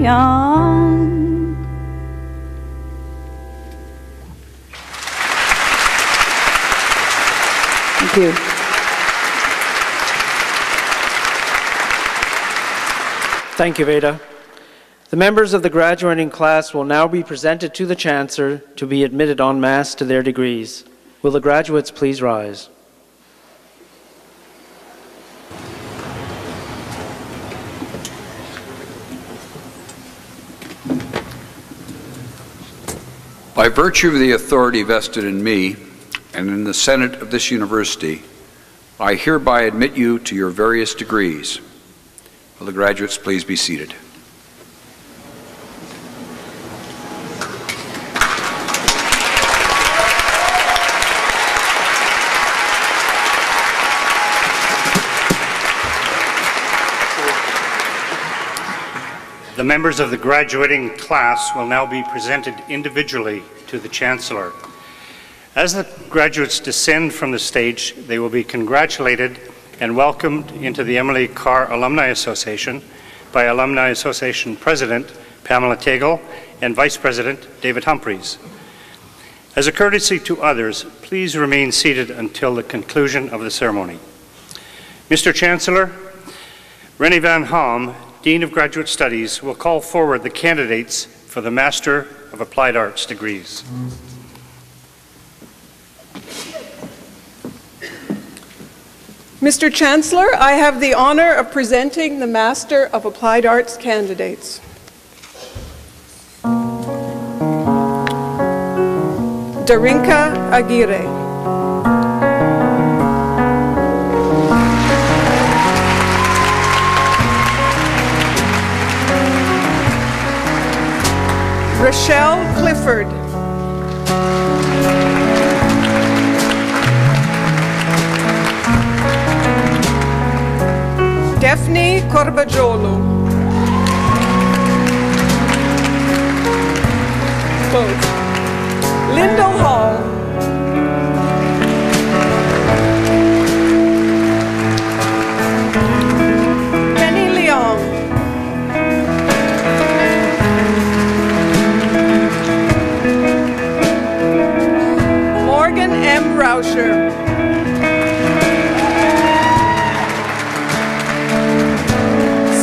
Speaker 8: young.
Speaker 5: Thank you.
Speaker 3: Thank you, Veda. The members of the graduating class will now be presented to the Chancellor to be admitted en masse to their degrees. Will the graduates please rise?
Speaker 2: By virtue of the authority vested in me and in the Senate of this university, I hereby admit you to your various degrees. Will the graduates please be seated?
Speaker 1: The members of the graduating class will now be presented individually to the Chancellor. As the graduates descend from the stage, they will be congratulated and welcomed into the Emily Carr Alumni Association by Alumni Association President Pamela Tagle and Vice President David Humphreys. As a courtesy to others, please remain seated until the conclusion of the ceremony. Mr. Chancellor, Rennie Van Halm, Dean of Graduate Studies, will call forward the candidates for the Master of Applied Arts degrees.
Speaker 9: Mr. Chancellor, I have the honor of presenting the Master of Applied Arts candidates. Darinka Aguirre. Rochelle Clifford. Daphne Corbagiolo. Both. Lyndall Hall. Penny Leong. Morgan M. Rauscher.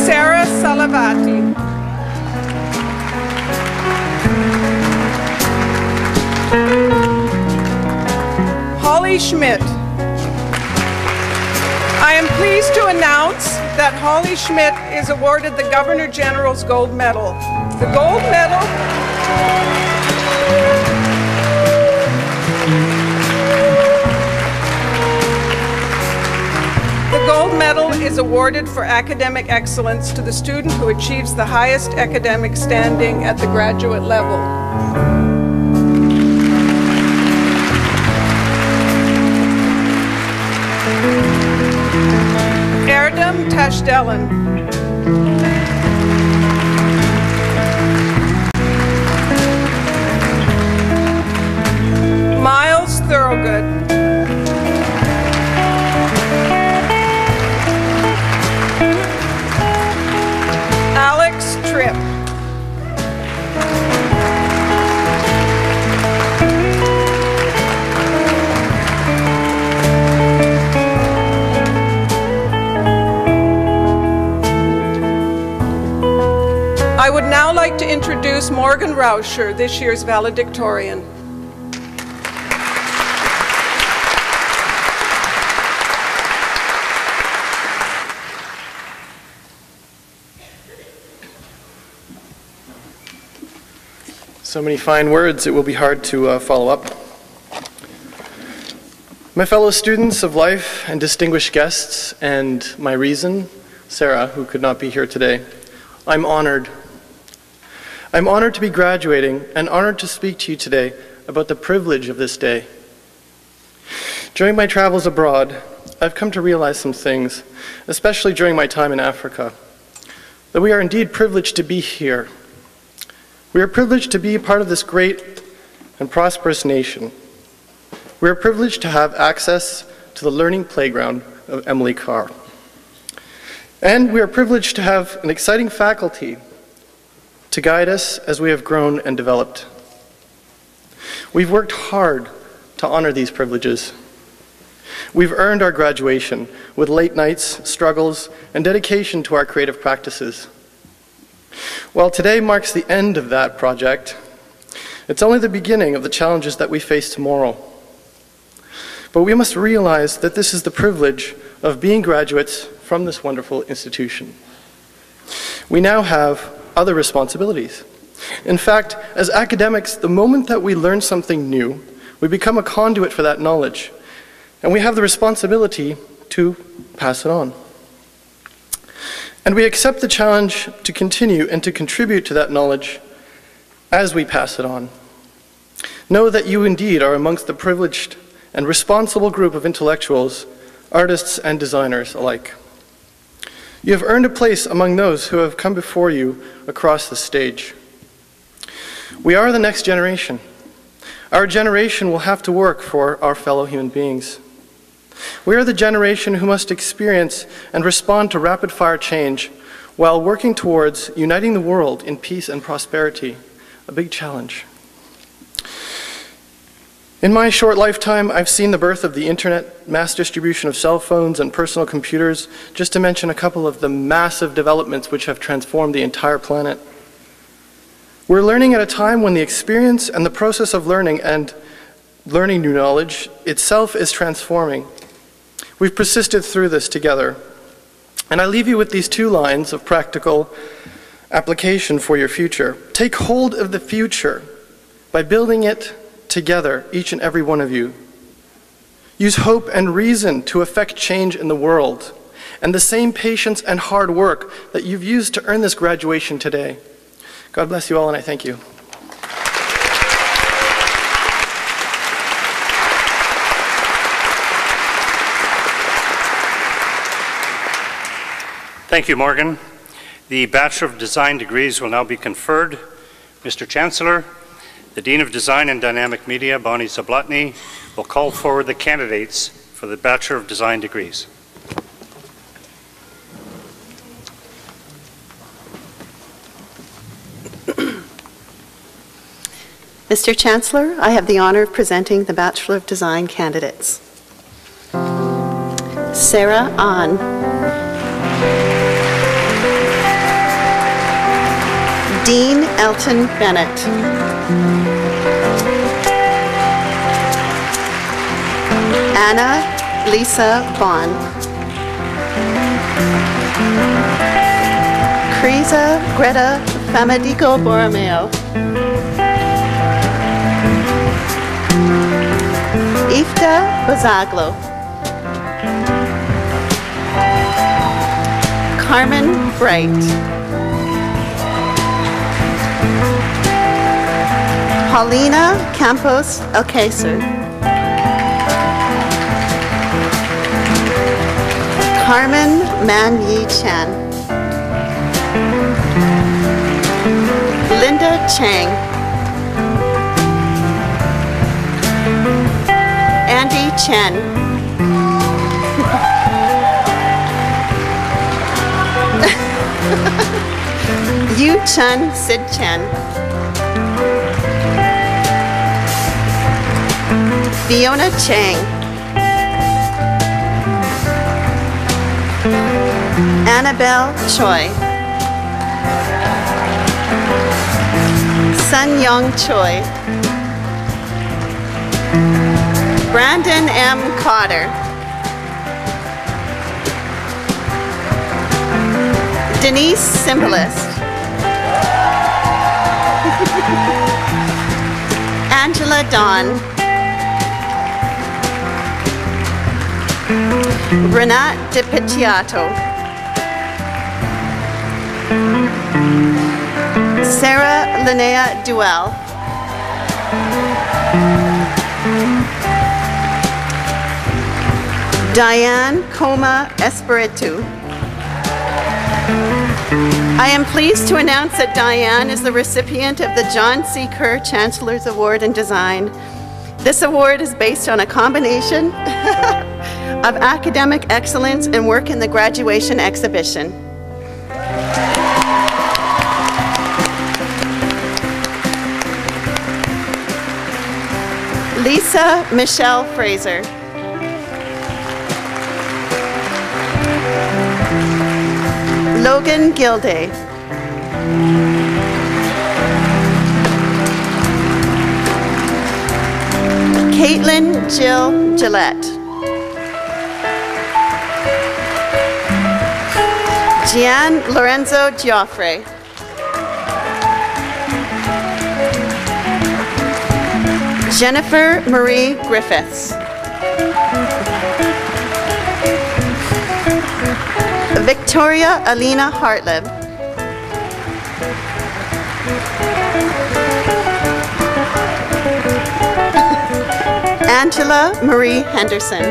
Speaker 9: Sarah Salavati. Holly Schmidt. I am pleased to announce that Holly Schmidt is awarded the Governor General's Gold Medal. The gold medal is awarded for academic excellence to the student who achieves the highest academic standing at the graduate level. Erdem Tashdelen. Miles Thorogood. Alex Tripp. I would now like to introduce Morgan Rauscher, this year's valedictorian.
Speaker 10: So many fine words, it will be hard to follow up. My fellow students of life and distinguished guests, and my reason, Sarah, who could not be here today, I'm honored. I'm honored to be graduating and honored to speak to you today about the privilege of this day. During my travels abroad, I've come to realize some things, especially during my time in Africa, that we are indeed privileged to be here. We are privileged to be a part of this great and prosperous nation. We are privileged to have access to the learning playground of Emily Carr. And we are privileged to have an exciting faculty to guide us as we have grown and developed. We've worked hard to honor these privileges. We've earned our graduation with late nights, struggles, and dedication to our creative practices. While today marks the end of that project, it's only the beginning of the challenges that we face tomorrow. But we must realize that this is the privilege of being graduates from this wonderful institution. We now have other responsibilities. In fact, as academics, the moment that we learn something new, we become a conduit for that knowledge, and we have the responsibility to pass it on. And we accept the challenge to continue and to contribute to that knowledge as we pass it on. Know that you indeed are amongst the privileged and responsible group of intellectuals, artists, and designers alike. You have earned a place among those who have come before you across the stage. We are the next generation. Our generation will have to work for our fellow human beings. We are the generation who must experience and respond to rapid-fire change while working towards uniting the world in peace and prosperity, a big challenge. In my short lifetime, I've seen the birth of the internet, mass distribution of cell phones and personal computers, just to mention a couple of the massive developments which have transformed the entire planet. We're learning at a time when the experience and the process of learning and learning new knowledge itself is transforming. We've persisted through this together. And I leave you with these two lines of practical application for your future. Take hold of the future by building it together, each and every one of you. Use hope and reason to effect change in the world, and the same patience and hard work that you've used to earn this graduation today. God bless you all, and I thank you.
Speaker 1: Thank you, Morgan. The Bachelor of Design degrees will now be conferred. Mr. Chancellor, the Dean of Design and Dynamic Media, Bonnie Zablotny, will call forward the candidates for the Bachelor of Design degrees.
Speaker 11: Mr. Chancellor, I have the honor of presenting the Bachelor of Design candidates. Sarah Ahn. Dean Elton Bennett. Anna Lisa Bond. Krisa Greta Famadico Borromeo. Ifta Bazaglo. Carmen Bright. Paulina Campos Alcacer. Carmen Man Yi Chan. Linda Chang. Andy Chen. Yu Chun Sid Chen. Fiona Chang. Annabelle Choi. Sun Young Choi. Brandon M. Cotter. Denise Simplest. Angela Dawn. Renat De Picciato. Sarah Linnea Duell. Diane Coma Espiritu. I am pleased to announce that Diane is the recipient of the John C. Kerr Chancellor's Award in Design. This award is based on a combination of academic excellence and work in the graduation exhibition. Lisa Michelle Fraser. Logan Gilday. Caitlin Jill Gillette. Gian Lorenzo Gioffre. Jennifer Marie Griffiths. Victoria Alina Hartlib. Angela Marie Henderson.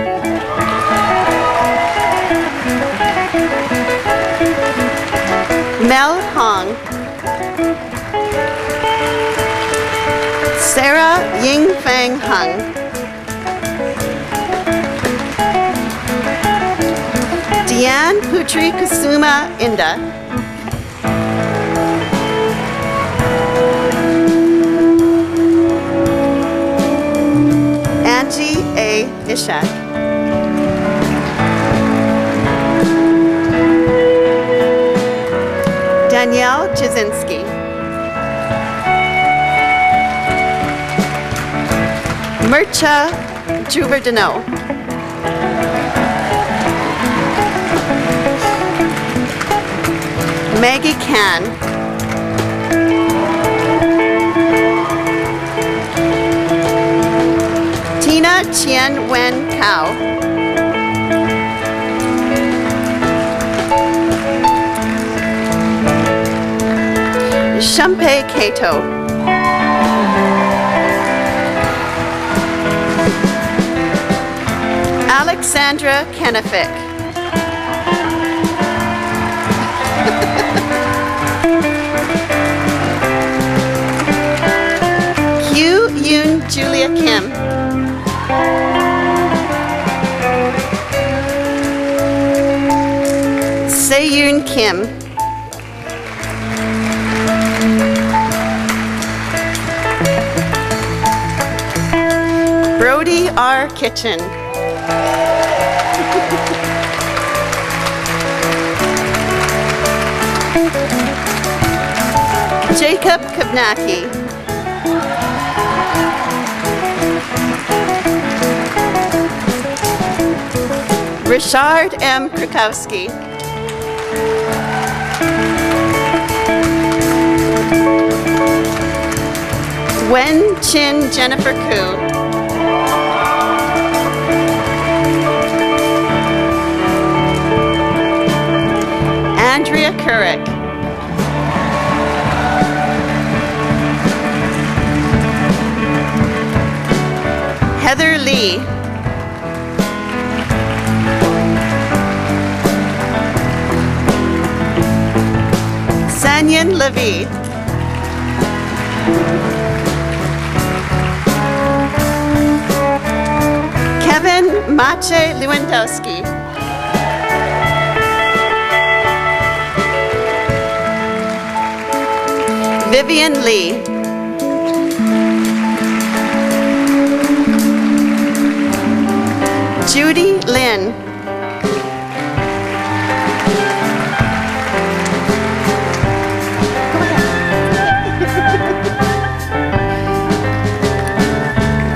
Speaker 11: Mel Hong. Sarah Ying Fang Hung. Deanne Putri Kusuma Inda. Angie A. Ishak. Danielle Jasinski. Mircha Juverdino. Maggie Can. Tina Chien Wen Cao. Shumpei Kato. Alexandra Kennefic. Hugh Yoon Julia Kim. Se-yoon Kim. Brody R. Kitchen. Jacob Kabnacki. Richard M. Krakowski. Wen Chin Jennifer Koo. Andrea Couric. Heather Lee. Sanyan Levy. Kevin Mache Lewandowski. Vivian Lee. Judy Lynn.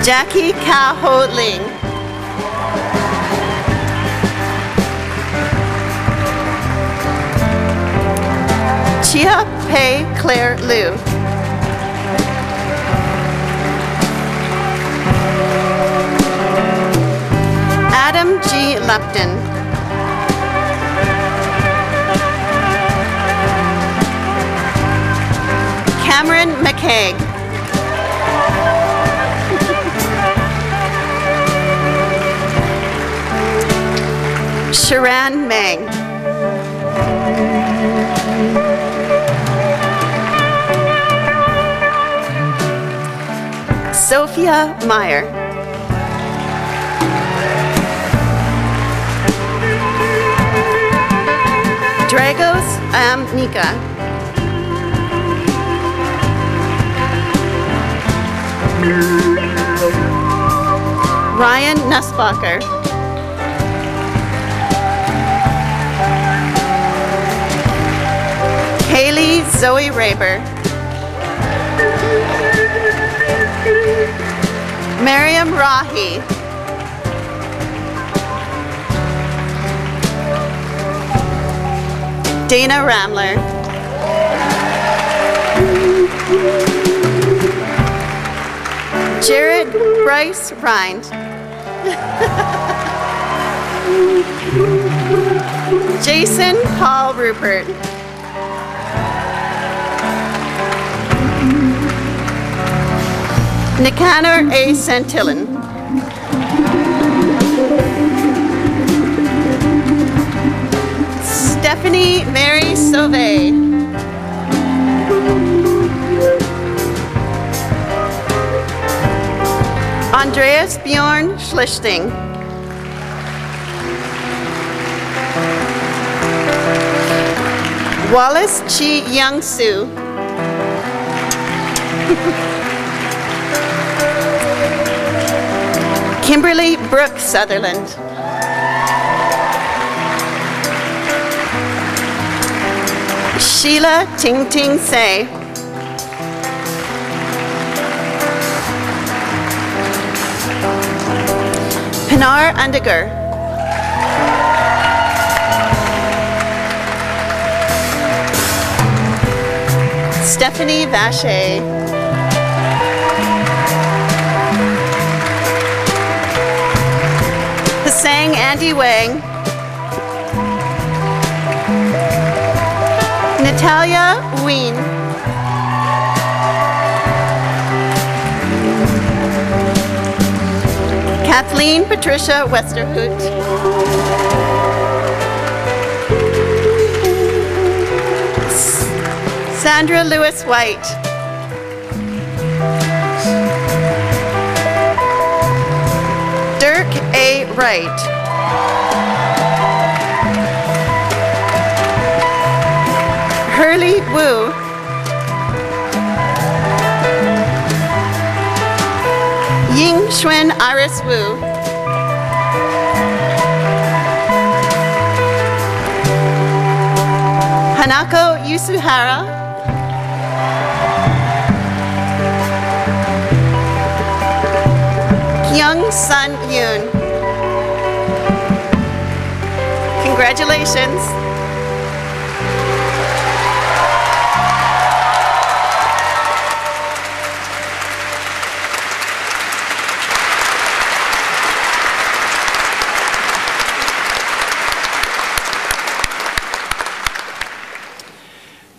Speaker 11: Jackie Ka Ho Ling. Chia Pei Claire Liu. Adam G. Lupton. Cameron McCaig. Sharan Meng. Sophia Meyer. Dragos Amnika. Ryan Nussbacher. Haley Zoe Raber. Miriam Rahi. Dana Ramler. Jared Bryce Rind. Jason Paul Rupert. Nicanor A. Santillan. Stephanie Mary Sauvé. Andreas Bjorn Schlichting. Wallace Chi Young Soo. Kimberly Brooke Sutherland. Sheila Ting Ting Say. Pinar Undiger. Stephanie Vacher. Hasang Andy Wang. Natalia Ween. Kathleen Patricia Westerhout. Sandra Lewis White. Dirk A. Wright. Hurley Wu. Ying Xuan Iris Wu. Hanako Yusuhara. Kyung Sun Yoon. Congratulations.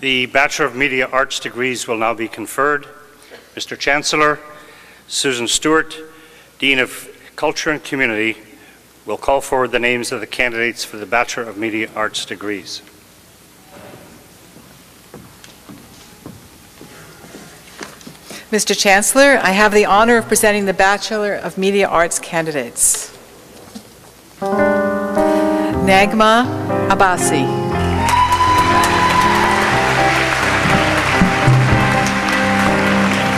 Speaker 1: The Bachelor of Media Arts degrees will now be conferred. Mr. Chancellor, Susan Stewart, Dean of Culture and Community, will call forward the names of the candidates for the Bachelor of Media Arts degrees.
Speaker 12: Mr. Chancellor, I have the honor of presenting the Bachelor of Media Arts candidates. Nagma Abbasi.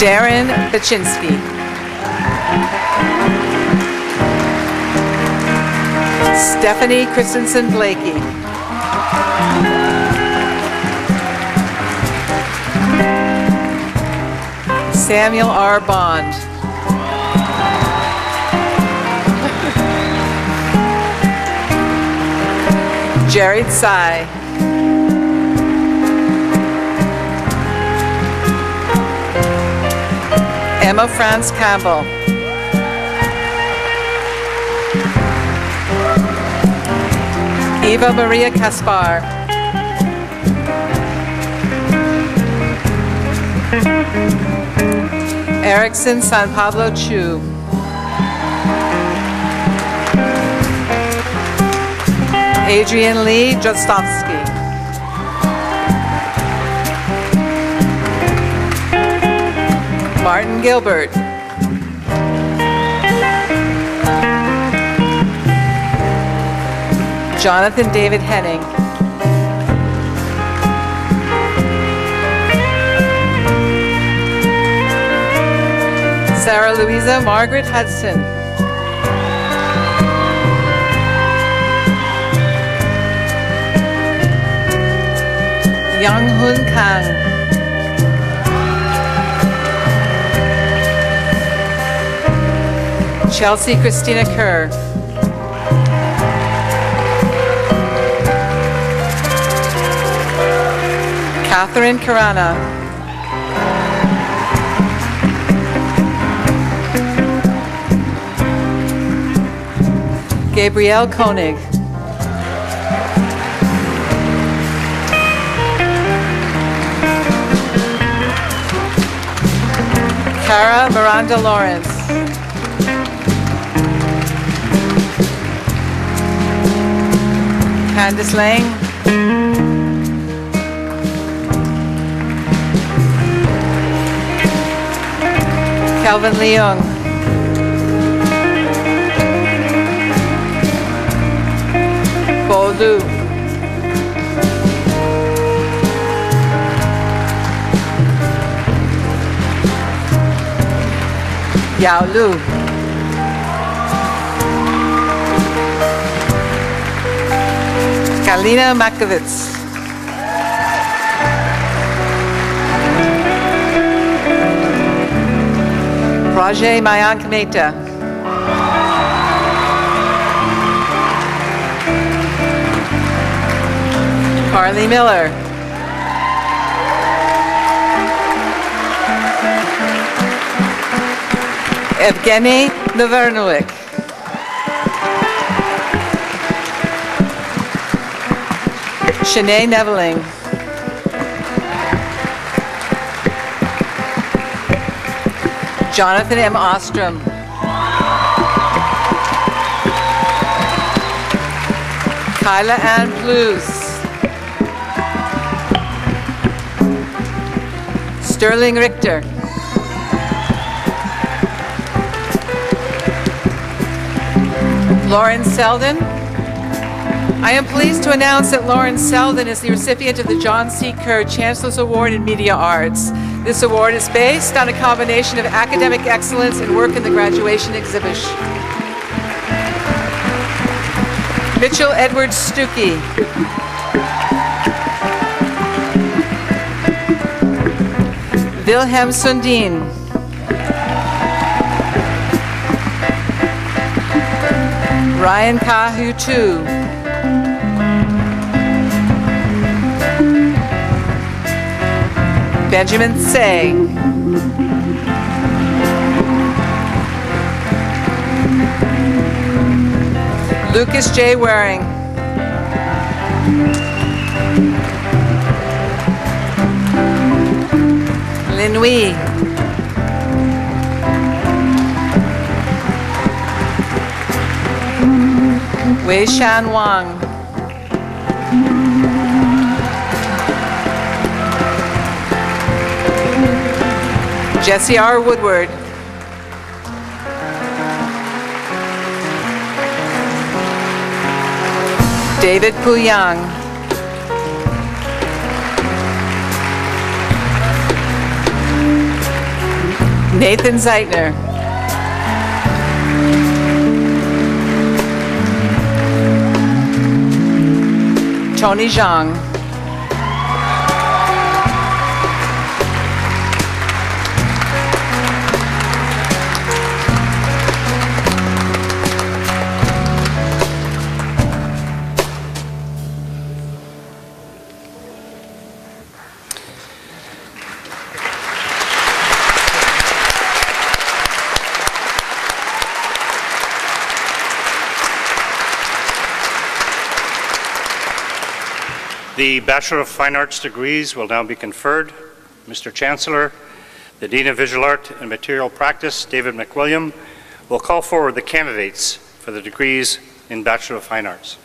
Speaker 12: Darren Baczynski. Stephanie Christensen Blakey. Samuel R. Bond. Jared Tsai. Emma France Campbell. Eva Maria Kaspar. Erickson San Pablo Chu. Adrian Lee Jostovsky. Martin Gilbert. Jonathan David Henning. Sarah Louisa Margaret Hudson. Young Hoon Kang. Chelsea Christina Kerr. Catherine Karana. Gabrielle Koenig. Cara Miranda Lawrence. Candice Lang. Calvin Leung. Bo Lu. Yao Lu. Kalina Makovitz. Rajay Mayank Mehta. Carly Miller. Evgeny Navernovic. Shanae Neveling. Jonathan M. Ostrom. Kyla Ann Plews. Sterling Richter. Lauren Selden. I am pleased to announce that Lauren Selden is the recipient of the John C. Kerr Chancellor's Award in Media Arts. This award is based on a combination of academic excellence and work in the graduation exhibition. Mitchell Edward Stuckey. Wilhelm Sundin. Ryan Kahutu. Benjamin Say. Lucas J. Waring. Lin Wei. Wei Shan Wang. Jesse R. Woodward. David Puyang. Nathan Zeitner. Tony Zhang.
Speaker 1: The Bachelor of Fine Arts degrees will now be conferred. Mr. Chancellor, the Dean of Visual Art and Material Practice, David McWilliam, will call forward the candidates for the degrees in Bachelor of Fine Arts.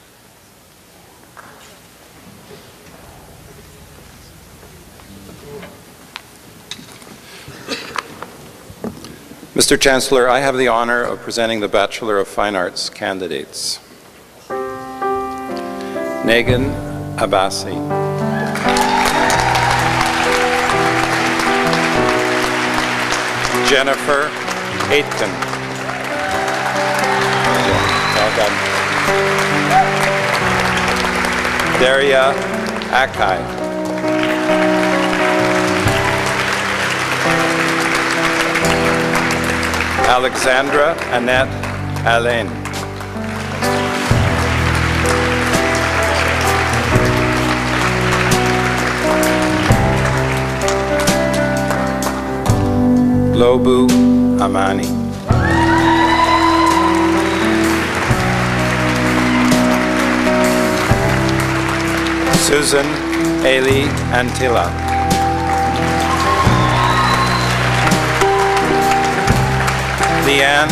Speaker 13: Mr. Chancellor, I have the honor of presenting the Bachelor of Fine Arts candidates. Negan Abbasi. Jennifer Aitken. Well done. Daria Akai. Alexandra Annette Alain. Lobu Amani. Susan Ailey Antilla. Leanne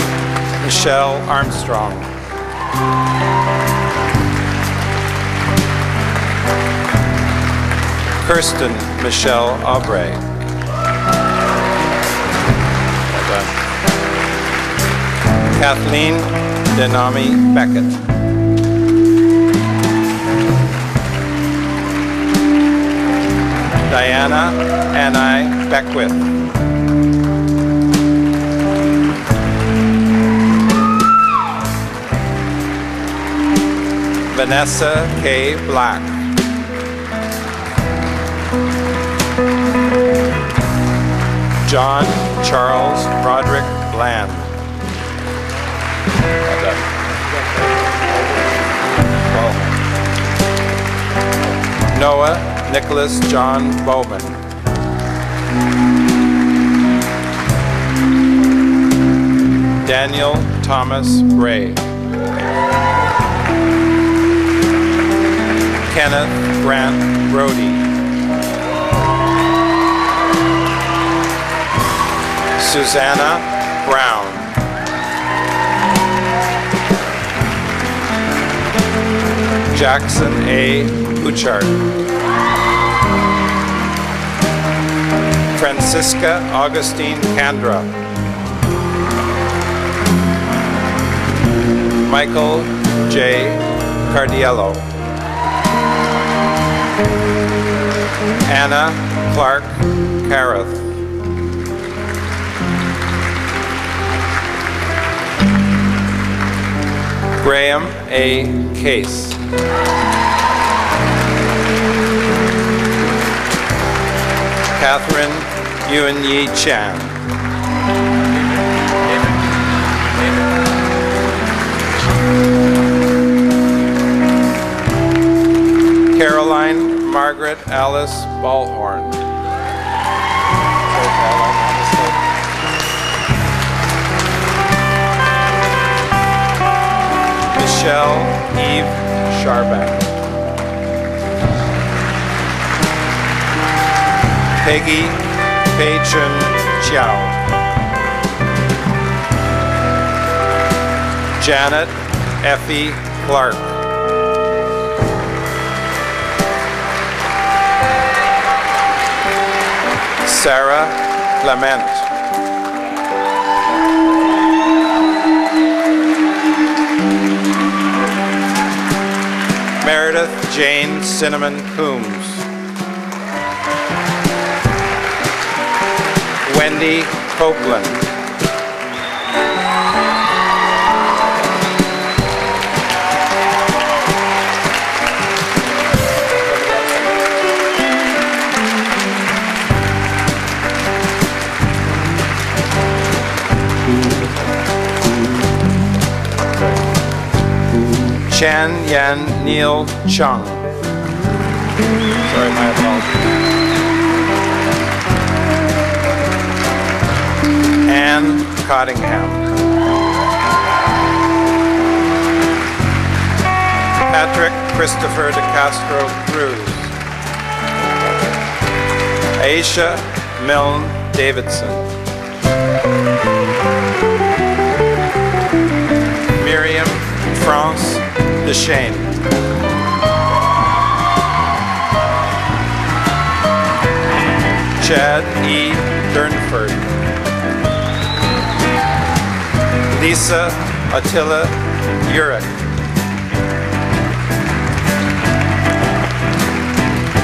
Speaker 13: Michelle Armstrong. Kirsten Michelle Aubrey. Well done. Kathleen Denami Beckett. Diana Anai Beckwith. Vanessa K. Black. John Charles Roderick Bland. Well done. Well. Noah Nicholas John Bowman. Daniel Thomas Bray. Kenneth Grant Brody. Susanna Brown. Jackson A. Bouchard. Francisca Augustine Candra. Michael J. Cardiello. Anna Clark Carath. Graham A. Case. Catherine Yuen Yi Chan. Caroline Margaret Alice Ballhorn. Michelle Eve Sharback. Peggy Pei-Chun Chiao. Janet Effie Clark. Sarah Clement. Meredith Jane Cinnamon Coombs. Wendy Copeland. Chan Yan Neil Chung. Sorry, my apologies. Anne Cottingham. Patrick Christopher de Castro Cruz. Aisha Milne Davidson. Miriam France Deshane. Chad E. Durnford. Lisa Attila Urich.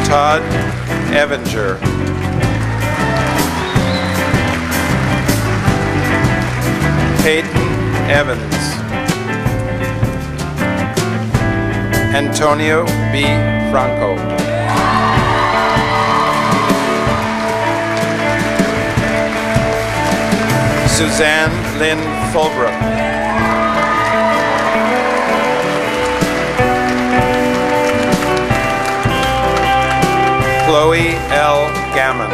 Speaker 13: Todd Evinger. Peyton Evans. Antonio B. Franco. Suzanne Lynn Fulbrook. Chloe L. Gammon.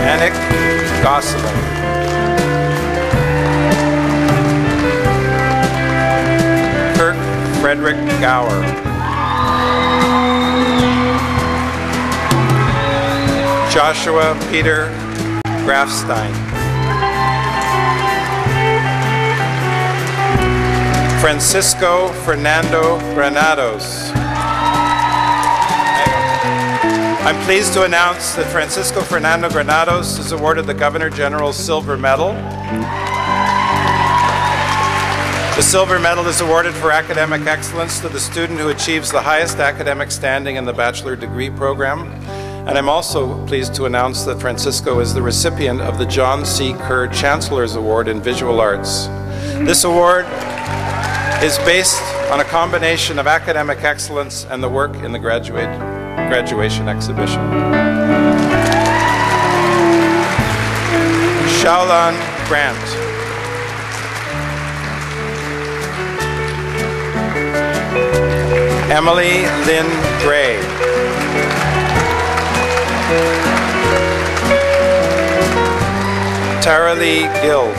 Speaker 13: Anik Gosselin. Kirk Frederick Gower. Joshua Peter Grafstein. Francisco Fernando Granados. I'm pleased to announce that Francisco Fernando Granados is awarded the Governor General's Silver Medal. The Silver Medal is awarded for academic excellence to the student who achieves the highest academic standing in the bachelor degree program. And I'm also pleased to announce that Francisco is the recipient of the John C. Kerr Chancellor's Award in Visual Arts. This award is based on a combination of academic excellence and the work in the graduation exhibition. Shaolan Grant. Emily Lynn Gray. Tara Lee Guild.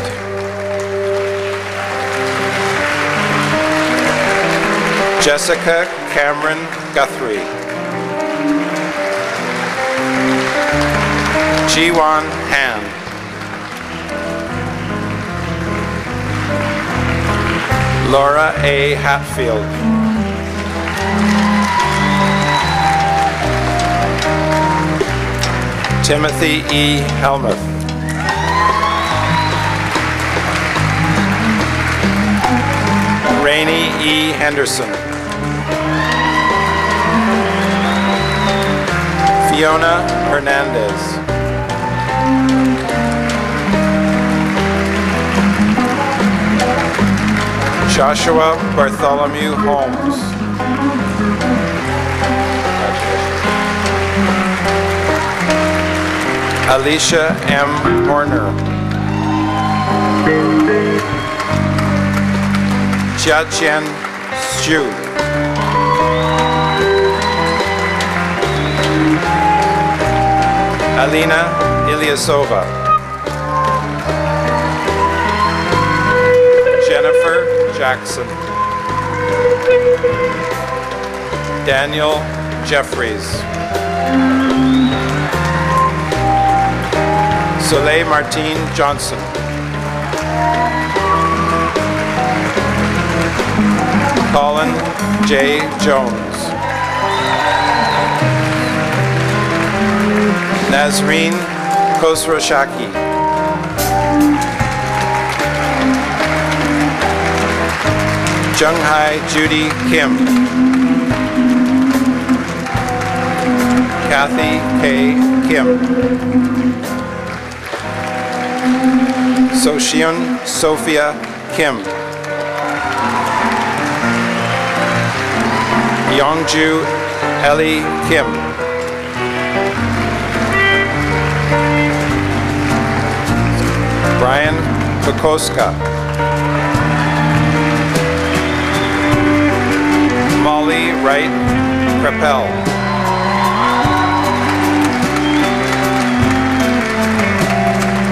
Speaker 13: Jessica Cameron Guthrie. Jiwon Han. Laura A. Hatfield. Timothy E. Helmuth. Rainey E. Henderson. Fiona Hernandez. Joshua Bartholomew Holmes. Alicia M. Horner. Jiaqian Xu. Alina Ilyasova. Jennifer Jackson. Daniel Jeffries. Soleil Martine Johnson. Colin J. Jones. Nazreen Khosroshaki. Junghai Judy Kim. Kathy K. Kim. Socheon Sophia Kim. Yongju Ellie Kim. Brian Kokoska. Molly Wright Crepel.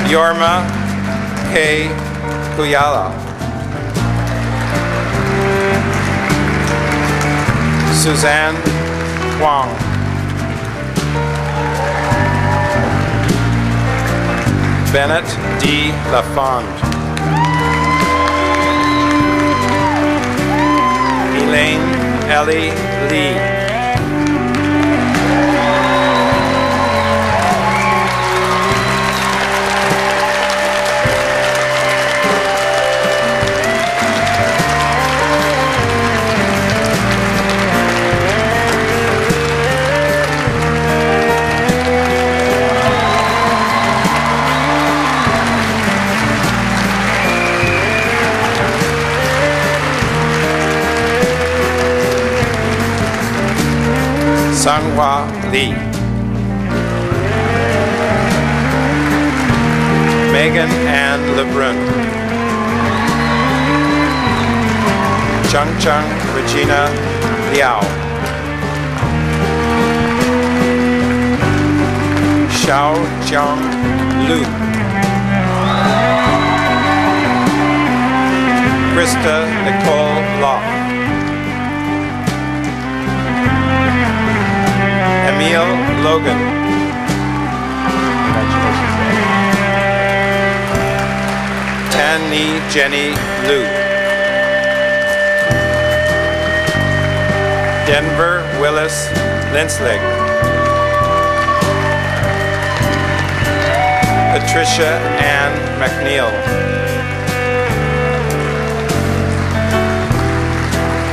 Speaker 13: Yorma K. Kuyala. Suzanne Wang. Bennett D. Lafond. Elaine Ellie Lee. Sanghua Lee. Megan Ann Lebrun. Chung Chung Regina Liao. Xiao Jiang Lu. Krista Nicole Locke. Emile Logan. Tanni Jenny Liu. Denver Willis Linslig. Patricia Ann McNeil.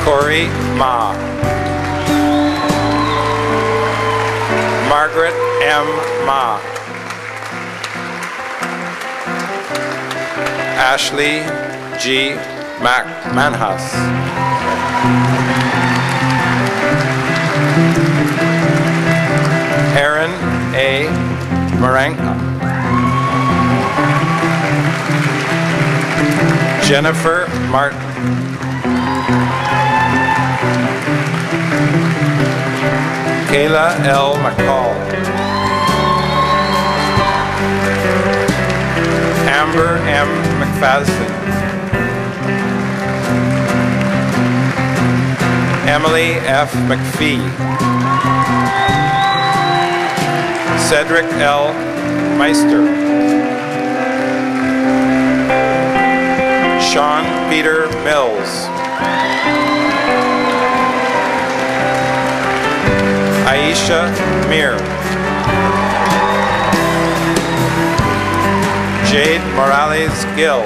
Speaker 13: Corey Ma. Margaret M. Ma. Ashley G. Manhas. Aaron A. Maranka. Jennifer Martin. Kayla L. McCall. Amber M. McFadden. Emily F. McPhee. Cedric L. Meister. Sean Peter Mills. Aisha Mir. Jade Morales Gill.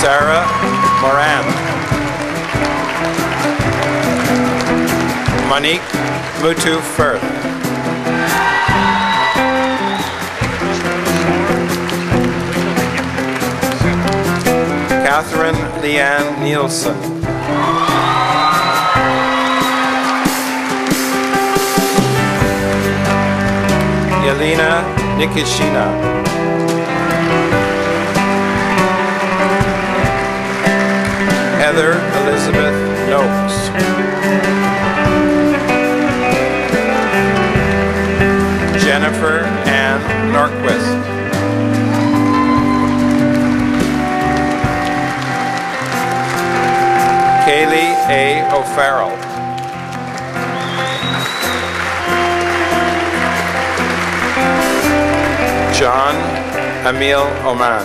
Speaker 13: Sarah Moran. Monique Mutu Firth. Catherine Leanne Nielsen. Yelena Nikishina. Heather Elizabeth Noakes. Jennifer Ann Norquist. Kaylee A. O'Farrell. John Emil Oman.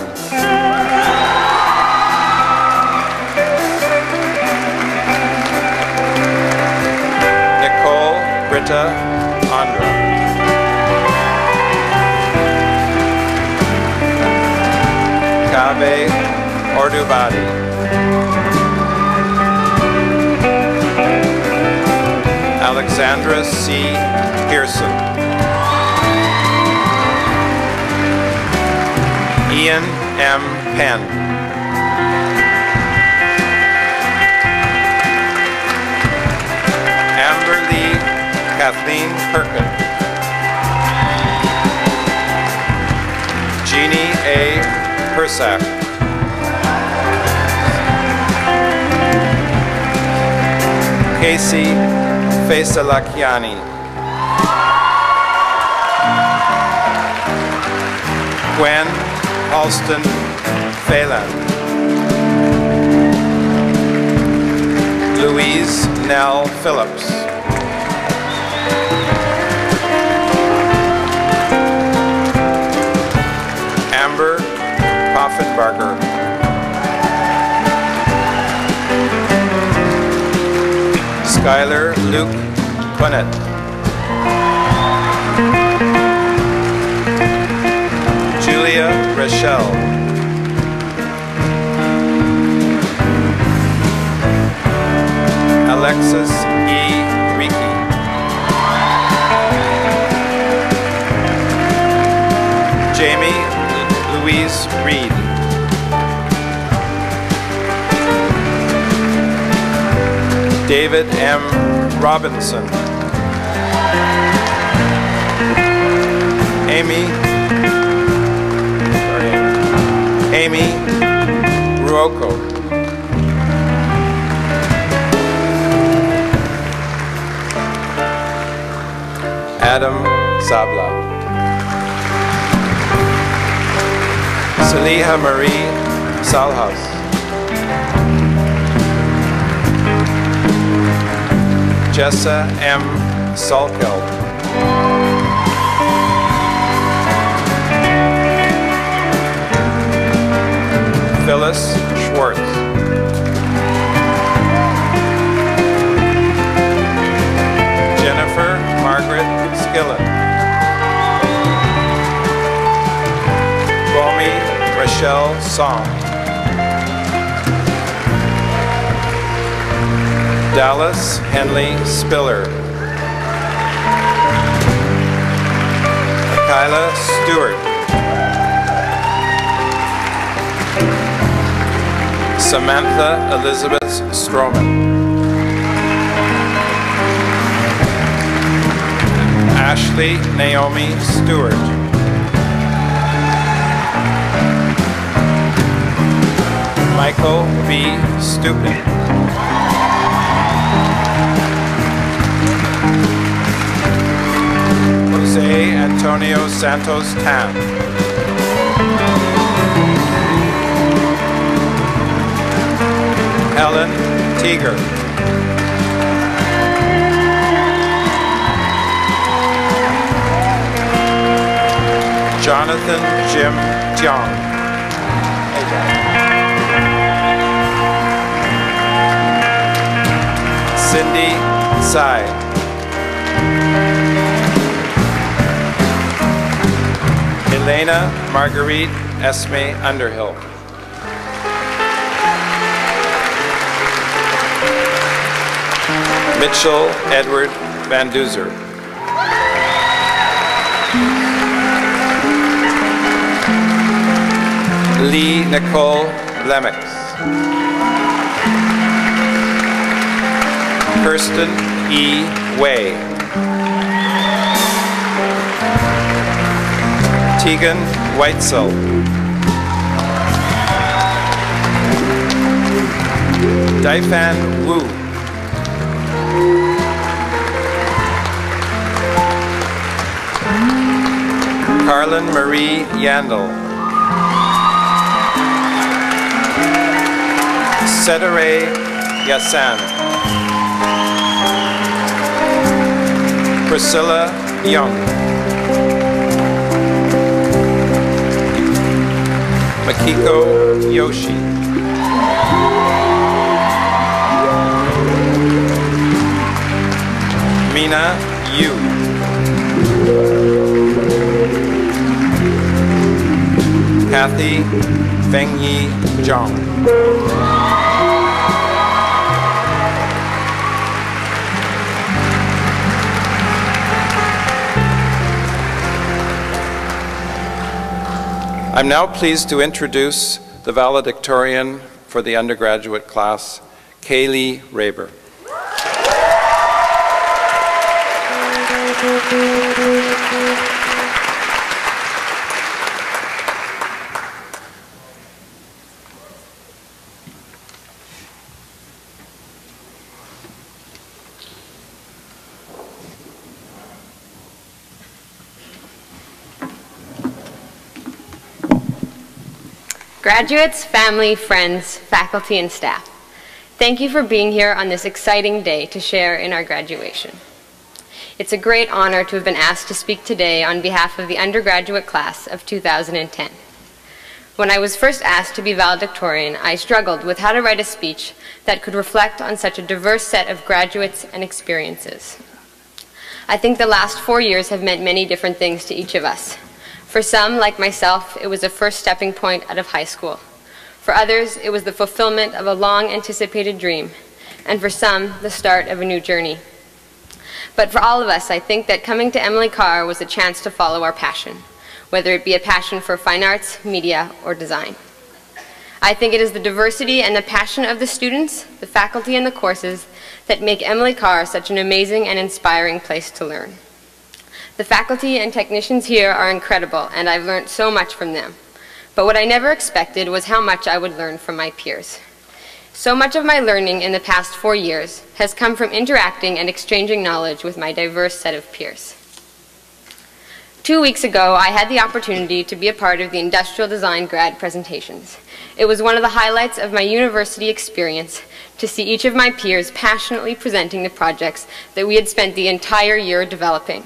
Speaker 13: Nicole Britta Andra. Kabe Ordubadi. Alexandra C. Pearson. Ian M. Penn. Amber Lee Kathleen Perkin. Jeannie A. Persack. Casey Faisalakiani. Gwen Alston Phelan. Louise Nell Phillips. Amber Poffenbarger. Skylar Luke Quinnett. Julia Rochelle. Alexis E. Riki. Jamie Louise Reed. David M. Robinson. Amy Ruoko. Adam Sabla. Saliha Marie Salhaus. Jessa M. Salkel. Phyllis Schwartz. Jennifer Margaret Skillen. Bomi Rochelle Song. Dallas Henley Spiller. Kyla Stewart. Samantha Elizabeth Stroman. Ashley Naomi Stewart. Michael V. Stupin. Jose Antonio Santos Tan. Helen Teeger. Jonathan Jim Tiong. Hey, John. Cindy Tsai. Elena Marguerite Esme Underhill. Mitchell Edward Van Duzer. Lee Nicole Lemix. Kirsten E. Way. Tegan Weitzel. Daifan Wu. Carlin Marie Yandel. Sedere Yassan. Priscilla Young. Makiko Yoshi. Mina Yu. Kathy Fengyi Zhang. I'm now pleased to introduce the valedictorian for the undergraduate class, Kaylee Raber.
Speaker 14: Graduates, family, friends, faculty, and staff, thank you for being here on this exciting day to share in our graduation. It's a great honor to have been asked to speak today on behalf of the undergraduate class of 2010. When I was first asked to be valedictorian, I struggled with how to write a speech that could reflect on such a diverse set of graduates and experiences. I think the last 4 years have meant many different things to each of us. For some, like myself, it was the first stepping point out of high school. For others, it was the fulfillment of a long-anticipated dream. And for some, the start of a new journey. But for all of us, I think that coming to Emily Carr was a chance to follow our passion, whether it be a passion for fine arts, media, or design. I think it is the diversity and the passion of the students, the faculty, and the courses that make Emily Carr such an amazing and inspiring place to learn. The faculty and technicians here are incredible, and I've learned so much from them. But what I never expected was how much I would learn from my peers. So much of my learning in the past 4 years has come from interacting and exchanging knowledge with my diverse set of peers. 2 weeks ago, I had the opportunity to be a part of the Industrial Design grad presentations. It was one of the highlights of my university experience to see each of my peers passionately presenting the projects that we had spent the entire year developing.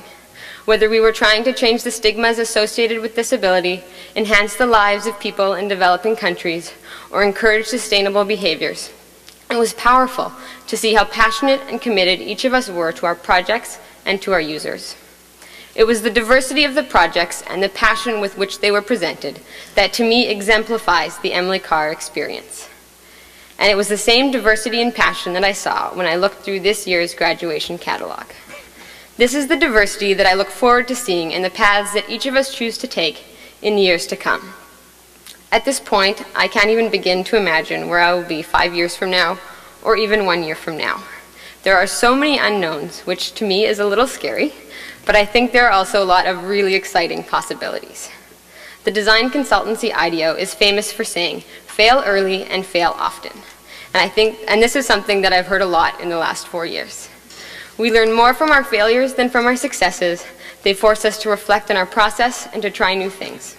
Speaker 14: Whether we were trying to change the stigmas associated with disability, enhance the lives of people in developing countries, or encourage sustainable behaviors, it was powerful to see how passionate and committed each of us were to our projects and to our users. It was the diversity of the projects and the passion with which they were presented that to me exemplifies the Emily Carr experience. And it was the same diversity and passion that I saw when I looked through this year's graduation catalog. This is the diversity that I look forward to seeing in the paths that each of us choose to take in the years to come. At this point, I can't even begin to imagine where I will be 5 years from now, or even 1 year from now. There are so many unknowns, which to me is a little scary, but I think there are also a lot of really exciting possibilities. The design consultancy IDEO is famous for saying, fail early and fail often. And this is something that I've heard a lot in the last 4 years. We learn more from our failures than from our successes. They force us to reflect on our process and to try new things.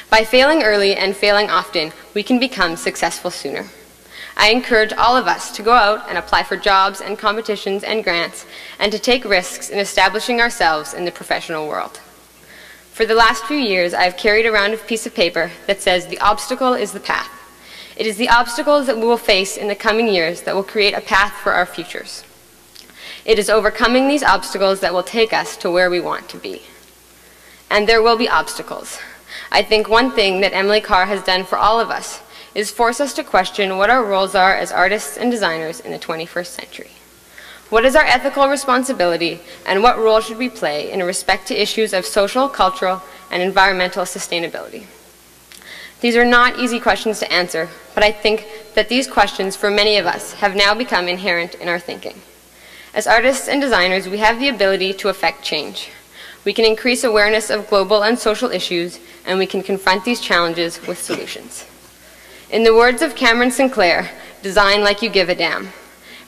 Speaker 14: By failing early and failing often, we can become successful sooner. I encourage all of us to go out and apply for jobs and competitions and grants, and to take risks in establishing ourselves in the professional world. For the last few years, I've carried around a piece of paper that says the obstacle is the path. It is the obstacles that we will face in the coming years that will create a path for our futures. It is overcoming these obstacles that will take us to where we want to be. And there will be obstacles. I think one thing that Emily Carr has done for all of us is force us to question what our roles are as artists and designers in the 21st century. What is our ethical responsibility, and what role should we play in respect to issues of social, cultural, and environmental sustainability? These are not easy questions to answer, but I think that these questions for many of us have now become inherent in our thinking. As artists and designers, we have the ability to affect change. We can increase awareness of global and social issues, and we can confront these challenges with solutions. In the words of Cameron Sinclair, design like you give a damn.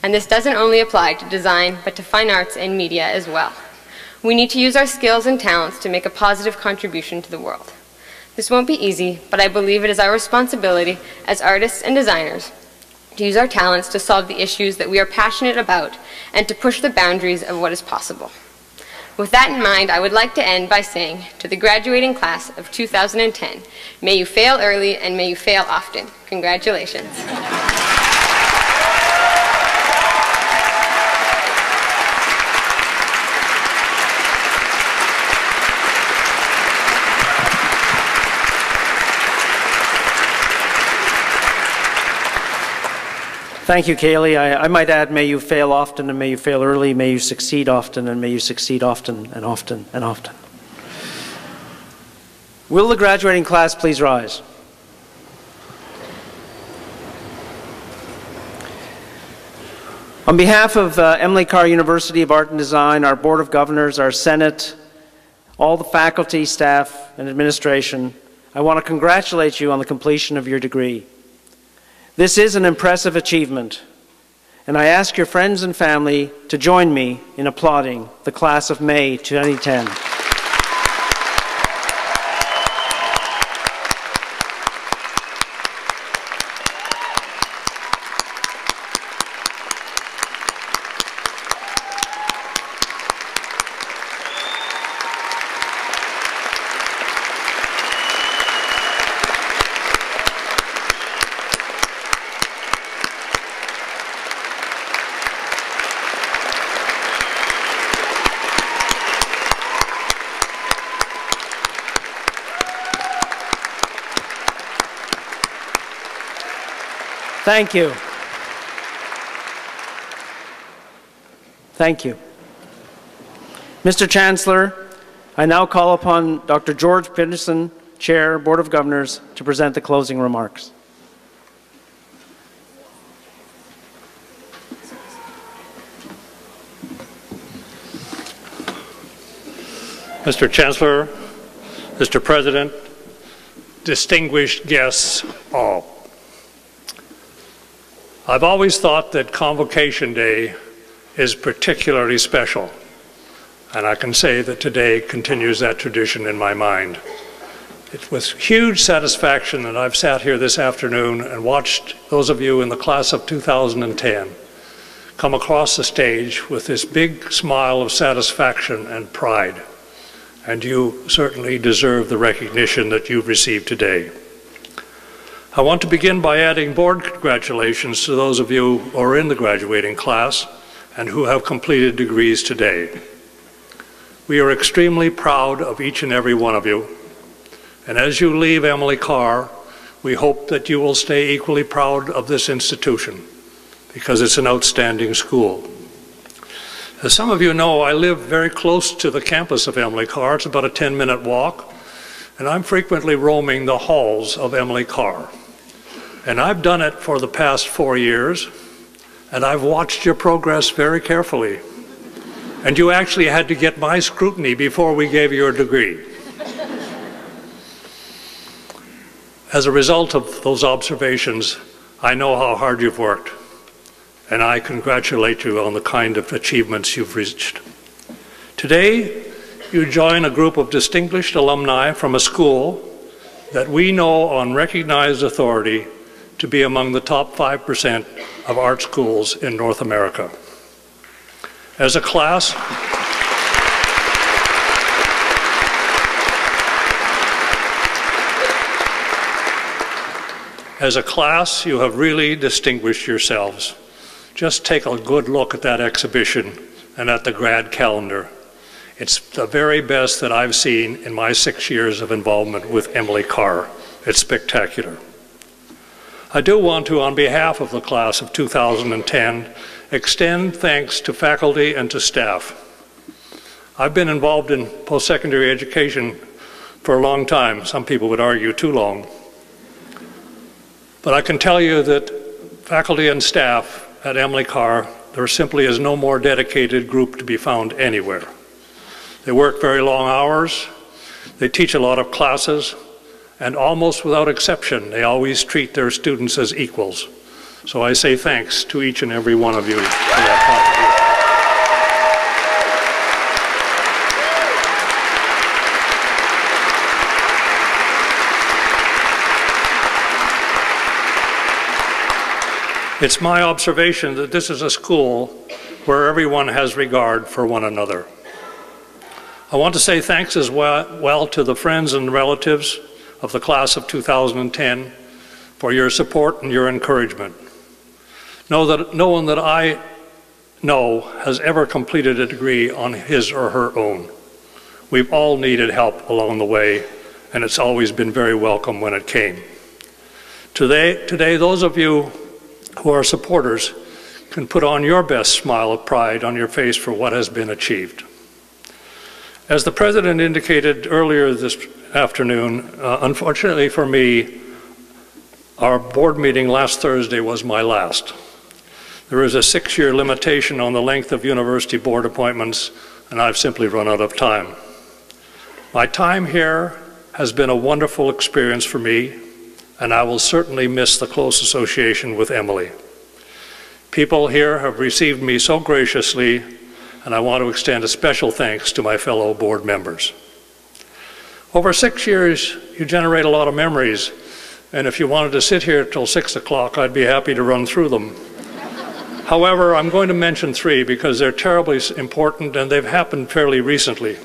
Speaker 14: And this doesn't only apply to design, but to fine arts and media as well. We need to use our skills and talents to make a positive contribution to the world. This won't be easy, but I believe it is our responsibility as artists and designers to use our talents to solve the issues that we are passionate about and to push the boundaries of what is possible. With that in mind, I would like to end by saying to the graduating class of 2010, may you fail early and may you fail often. Congratulations.
Speaker 3: Thank you, Kaylee. I might add, may you fail often and may you fail early, may you succeed often and may you succeed often and often and often. Will the graduating class please rise? On behalf of Emily Carr University of Art and Design, our Board of Governors, our Senate, all the faculty, staff, and administration, I want to congratulate you on the completion of your degree. This is an impressive achievement, and I ask your friends and family to join me in applauding the class of May 2010. Thank you. Thank you. Mr. Chancellor, I now call upon Dr. George Peterson, Chair, Board of Governors, to present the closing remarks.
Speaker 15: Mr. Chancellor, Mr. President, distinguished guests all. I've always thought that Convocation Day is particularly special, and I can say that today continues that tradition in my mind. It's with huge satisfaction that I've sat here this afternoon and watched those of you in the class of 2010 come across the stage with this big smile of satisfaction and pride. And you certainly deserve the recognition that you've received today. I want to begin by adding board congratulations to those of you who are in the graduating class and who have completed degrees today. We are extremely proud of each and every one of you. And as you leave Emily Carr, we hope that you will stay equally proud of this institution because it's an outstanding school. As some of you know, I live very close to the campus of Emily Carr. It's about a 10-minute walk, and I'm frequently roaming the halls of Emily Carr. And I've done it for the past 4 years, and I've watched your progress very carefully. And you actually had to get my scrutiny before we gave you a degree. As a result of those observations, I know how hard you've worked. And I congratulate you on the kind of achievements you've reached. Today, you join a group of distinguished alumni from a school that we know on recognized authority to be among the top 5% of art schools in North America. As a class, you have really distinguished yourselves. Just take a good look at that exhibition and at the grad calendar. It's the very best that I've seen in my 6 years of involvement with Emily Carr. It's spectacular. I do want to, on behalf of the class of 2010, extend thanks to faculty and to staff. I've been involved in post-secondary education for a long time. Some people would argue too long. But I can tell you that faculty and staff at Emily Carr, there simply is no more dedicated group to be found anywhere. They work very long hours, they teach a lot of classes, and almost without exception, they always treat their students as equals. So I say thanks to each and every one of you for that contribution. It's my observation that this is a school where everyone has regard for one another. I want to say thanks as well to the friends and relatives of the class of 2010 for your support and your encouragement. Know that no one that I know has ever completed a degree on his or her own. We've all needed help along the way, and it's always been very welcome when it came. Today, those of you who are supporters can put on your best smile of pride on your face for what has been achieved. As the President indicated earlier this afternoon, unfortunately for me, our board meeting last Thursday was my last. There is a 6-year limitation on the length of university board appointments, and I've simply run out of time. My time here has been a wonderful experience for me, and I will certainly miss the close association with Emily. People here have received me so graciously, and I want to extend a special thanks to my fellow board members. Over 6 years, you generate a lot of memories, and if you wanted to sit here till 6 o'clock, I'd be happy to run through them. However, I'm going to mention 3 because they're terribly important and they've happened fairly recently.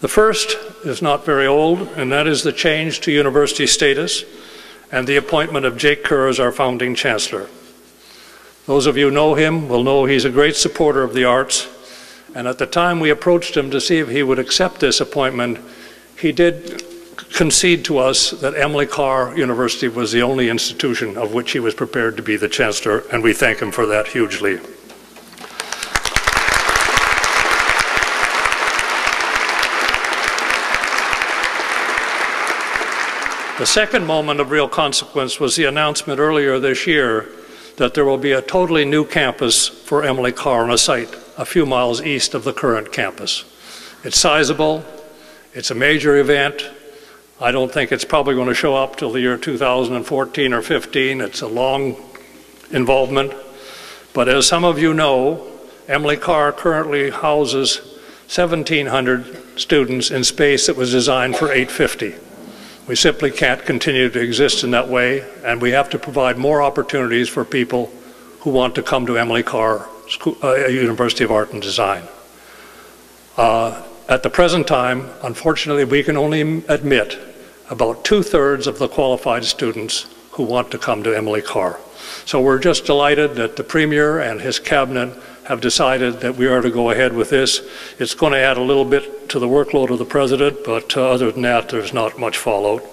Speaker 15: The first is not very old, and that is the change to university status and the appointment of Jake Carr as our founding Chancellor. Those of you who know him will know he's a great supporter of the arts, and at the time we approached him to see if he would accept this appointment, he did concede to us that Emily Carr University was the only institution of which he was prepared to be the Chancellor, and we thank him for that hugely. The second moment of real consequence was the announcement earlier this year that there will be a totally new campus for Emily Carr on a site a few miles east of the current campus. It's sizable. It's a major event. I don't think it's probably going to show up till the year 2014 or 15. It's a long involvement. But as some of you know, Emily Carr currently houses 1,700 students in space that was designed for 850. We simply can't continue to exist in that way, and we have to provide more opportunities for people who want to come to Emily Carr University of Art and Design. At the present time, unfortunately, we can only admit about 2/3 of the qualified students who want to come to Emily Carr. So we're just delighted that the Premier and his cabinet have decided that we are to go ahead with this. It's going to add a little bit to the workload of the President, but other than that, there's not much fallout.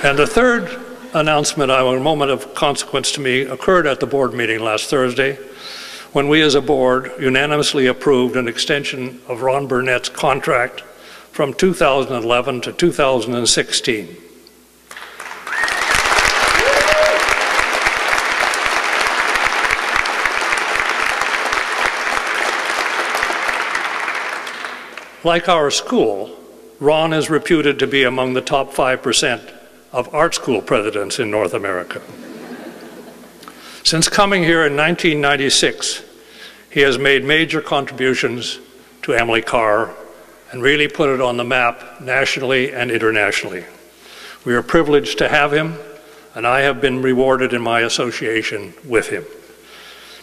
Speaker 15: And the third announcement, a moment of consequence to me, occurred at the board meeting last Thursday, when we as a board unanimously approved an extension of Ron Burnett's contract from 2011 to 2016. Like our school, Ron is reputed to be among the top 5% of art school presidents in North America. Since coming here in 1996, he has made major contributions to Emily Carr and really put it on the map nationally and internationally. We are privileged to have him, and I have been rewarded in my association with him.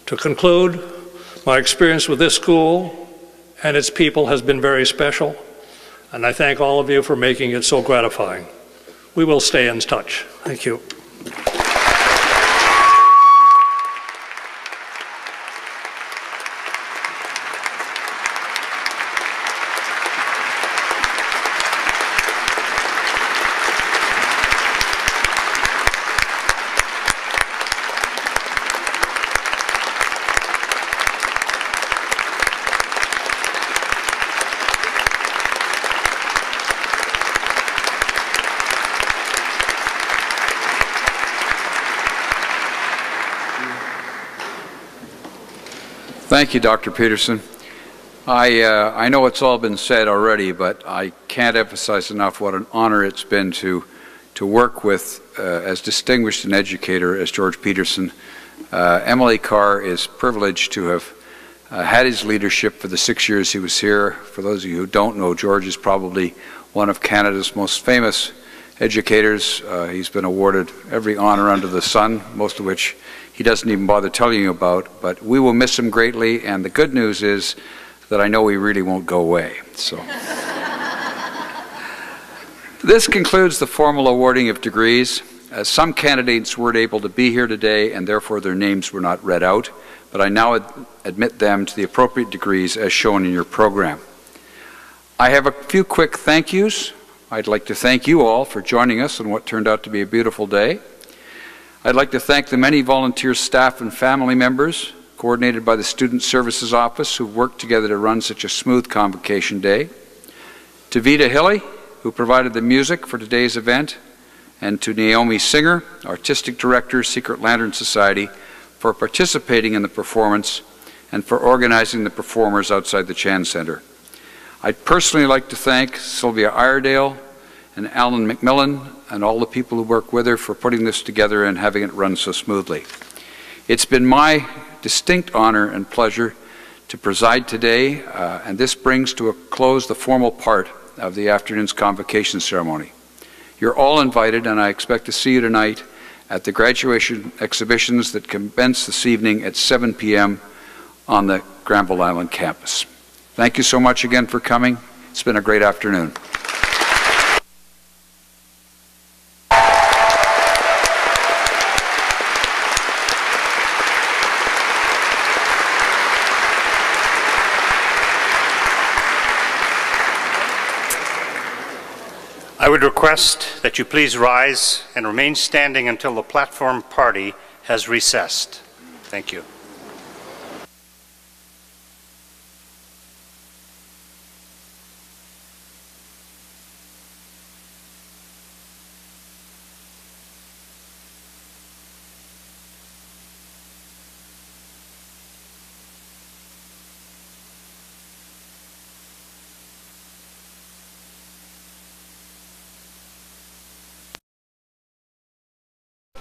Speaker 15: To conclude, my experience with this school and its people has been very special, and I thank all of you for making it so gratifying. We will stay in touch. Thank you.
Speaker 2: Thank you, Dr. Peterson. I know it's all been said already, but I can't emphasize enough what an honor it's been to work with as distinguished an educator as George Peterson. Emily Carr is privileged to have had his leadership for the 6 years he was here. For those of you who don't know, George is probably one of Canada's most famous educators. He's been awarded every honor under the sun, most of which he doesn't even bother telling you about, but we will miss him greatly, and the good news is that I know he really won't go away. So, this concludes the formal awarding of degrees. Some candidates weren't able to be here today, and therefore their names were not read out, but I now admit them to the appropriate degrees as shown in your program. I have a few quick thank yous. I'd like to thank you all for joining us on what turned out to be a beautiful day. I'd like to thank the many volunteer staff and family members, coordinated by the Student Services Office, who worked together to run such a smooth convocation day. To Vita Hilly, who provided the music for today's event, and to Naomi Singer, Artistic Director, Secret Lantern Society, for participating in the performance and for organizing the performers outside the Chan Center. I'd personally like to thank Sylvia Iredale and Alan McMillan and all the people who work with her for putting this together and having it run so smoothly. It's been my distinct honor and pleasure to preside today, and this brings to a close the formal part of the afternoon's convocation ceremony. You're all invited, and I expect to see you tonight at the graduation exhibitions that commence this evening at 7 p.m. on the Granville Island campus. Thank you so much again for coming. It's been a great afternoon.
Speaker 1: I would request that you please rise and remain standing until the platform party has recessed. Thank you.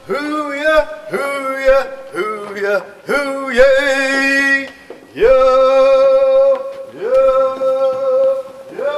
Speaker 16: hoo-yah, hoo-yah, hoo-yah, hoo-yah, yo, yo, yo.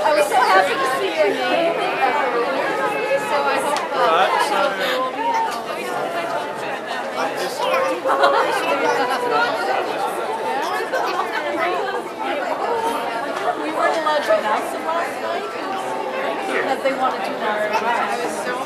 Speaker 17: I was so happy to see your name. So I hope we weren't allowed to announce them last night because they wanted to announce them. I was so